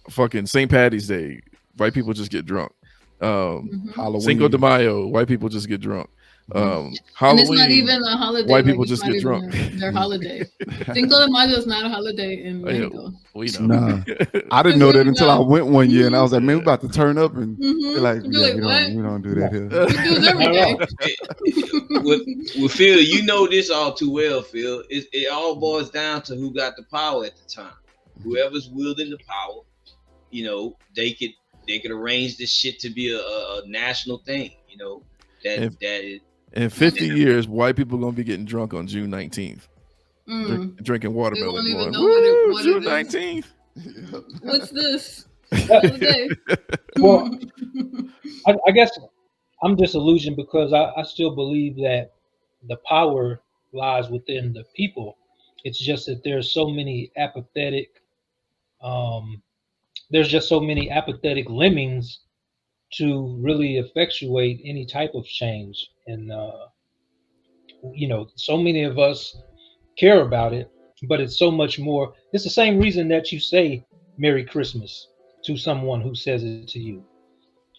[SPEAKER 1] Fucking St. Patty's Day, white people just get drunk.
[SPEAKER 3] Halloween.
[SPEAKER 1] Cinco de Mayo, white people just get drunk.
[SPEAKER 4] And
[SPEAKER 1] Halloween,
[SPEAKER 4] it's not even a holiday.
[SPEAKER 1] white people
[SPEAKER 4] it's
[SPEAKER 1] just
[SPEAKER 4] not
[SPEAKER 1] get
[SPEAKER 4] even
[SPEAKER 1] drunk.
[SPEAKER 4] Their holiday. Cinco de Mayo is not a holiday in Mexico.
[SPEAKER 1] We know.
[SPEAKER 3] Nah, I didn't know that until I went one year, and I was like, "Man, we about to turn up," and they're like,
[SPEAKER 4] You're like, what?
[SPEAKER 3] we don't do that here."
[SPEAKER 4] We do it every day.
[SPEAKER 2] with Phil, you know this all too well, Phil. It all boils down to who got the power at the time. Whoever's wielding the power, you know, they could arrange this shit to be a national thing. You know, that is.
[SPEAKER 1] In 50 years, white people are gonna be getting drunk on June 19th, drinking watermelon.
[SPEAKER 4] They won't even
[SPEAKER 1] Going,
[SPEAKER 4] know what
[SPEAKER 1] June
[SPEAKER 4] it is.
[SPEAKER 1] 19th.
[SPEAKER 4] What's this? Holiday.
[SPEAKER 6] Well, I guess I'm disillusioned because I still believe that the power lies within the people. It's just that there's so many apathetic, lemmings to really effectuate any type of change. And so many of us care about it, but it's so much more. It's the same reason that you say Merry Christmas to someone who says it to you,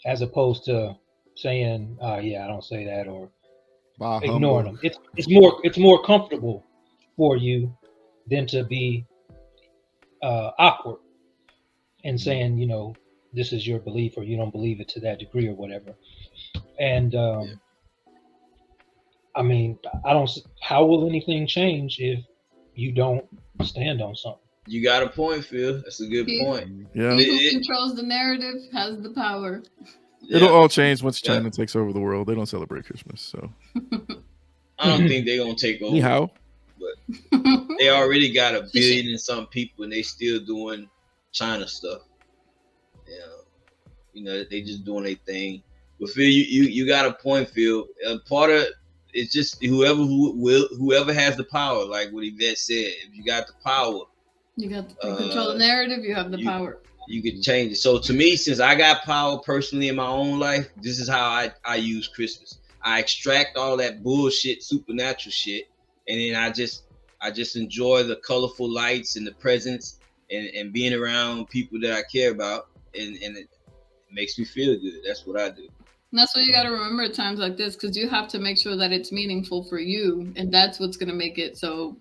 [SPEAKER 6] as opposed to saying, yeah, I don't say that, or ignoring them. It's more comfortable for you than to be awkward and saying, this is your belief, or you don't believe it to that degree, or whatever. And I mean, how will anything change if you don't stand on something?
[SPEAKER 2] You got a point, Phil. That's a good point.
[SPEAKER 1] Yeah.
[SPEAKER 4] He who controls the narrative has the power.
[SPEAKER 1] It'll all change once China takes over the world. They don't celebrate Christmas, so
[SPEAKER 2] I don't think they're gonna take over.
[SPEAKER 1] Anyhow,
[SPEAKER 2] but they already got 1 billion and some people, and they still doing China stuff. They just doing their thing. But Phil, you got a point, Phil. Part of it's just whoever has the power, like what Yvette said. If you got the power,
[SPEAKER 4] you control the narrative. You have the power.
[SPEAKER 2] You can change it. So to me, since I got power personally in my own life, this is how I use Christmas. I extract all that bullshit, supernatural shit, and then I just enjoy the colorful lights and the presents and being around people that I care about, and it makes me feel good. That's what I do.
[SPEAKER 4] And that's what you got to remember at times like this, because you have to make sure that it's meaningful for you, and that's what's going to make it so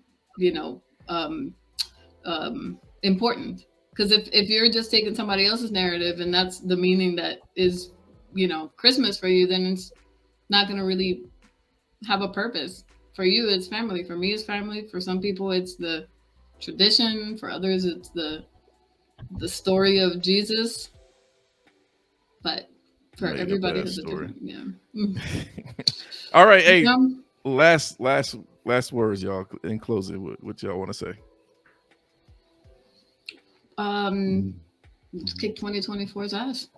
[SPEAKER 4] important. Because if you're just taking somebody else's narrative and that's the meaning that is, Christmas for you, then it's not going to really have a purpose. For you, it's family. For me, it's family. For some people, it's the tradition. For others, it's the story of Jesus. But for everybody, it's a different. Yeah.
[SPEAKER 1] All right. Hey, last words, y'all. In closing, what y'all want to say?
[SPEAKER 4] Let's kick 2024's ass.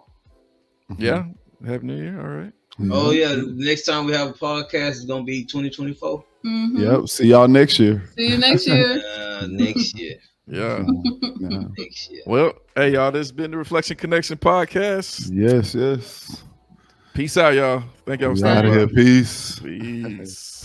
[SPEAKER 1] Yeah. Happy New Year. All right.
[SPEAKER 2] Oh yeah. The next time we have a podcast is gonna be 2024.
[SPEAKER 3] Yep. See y'all next year.
[SPEAKER 4] See you next year.
[SPEAKER 2] Next year.
[SPEAKER 1] Yeah.
[SPEAKER 2] Next year.
[SPEAKER 1] Well, hey y'all, this has been the Reflection Connection podcast.
[SPEAKER 3] Yes.
[SPEAKER 1] Peace out, y'all. Thank y'all for
[SPEAKER 3] stopping by. Peace.
[SPEAKER 1] Peace.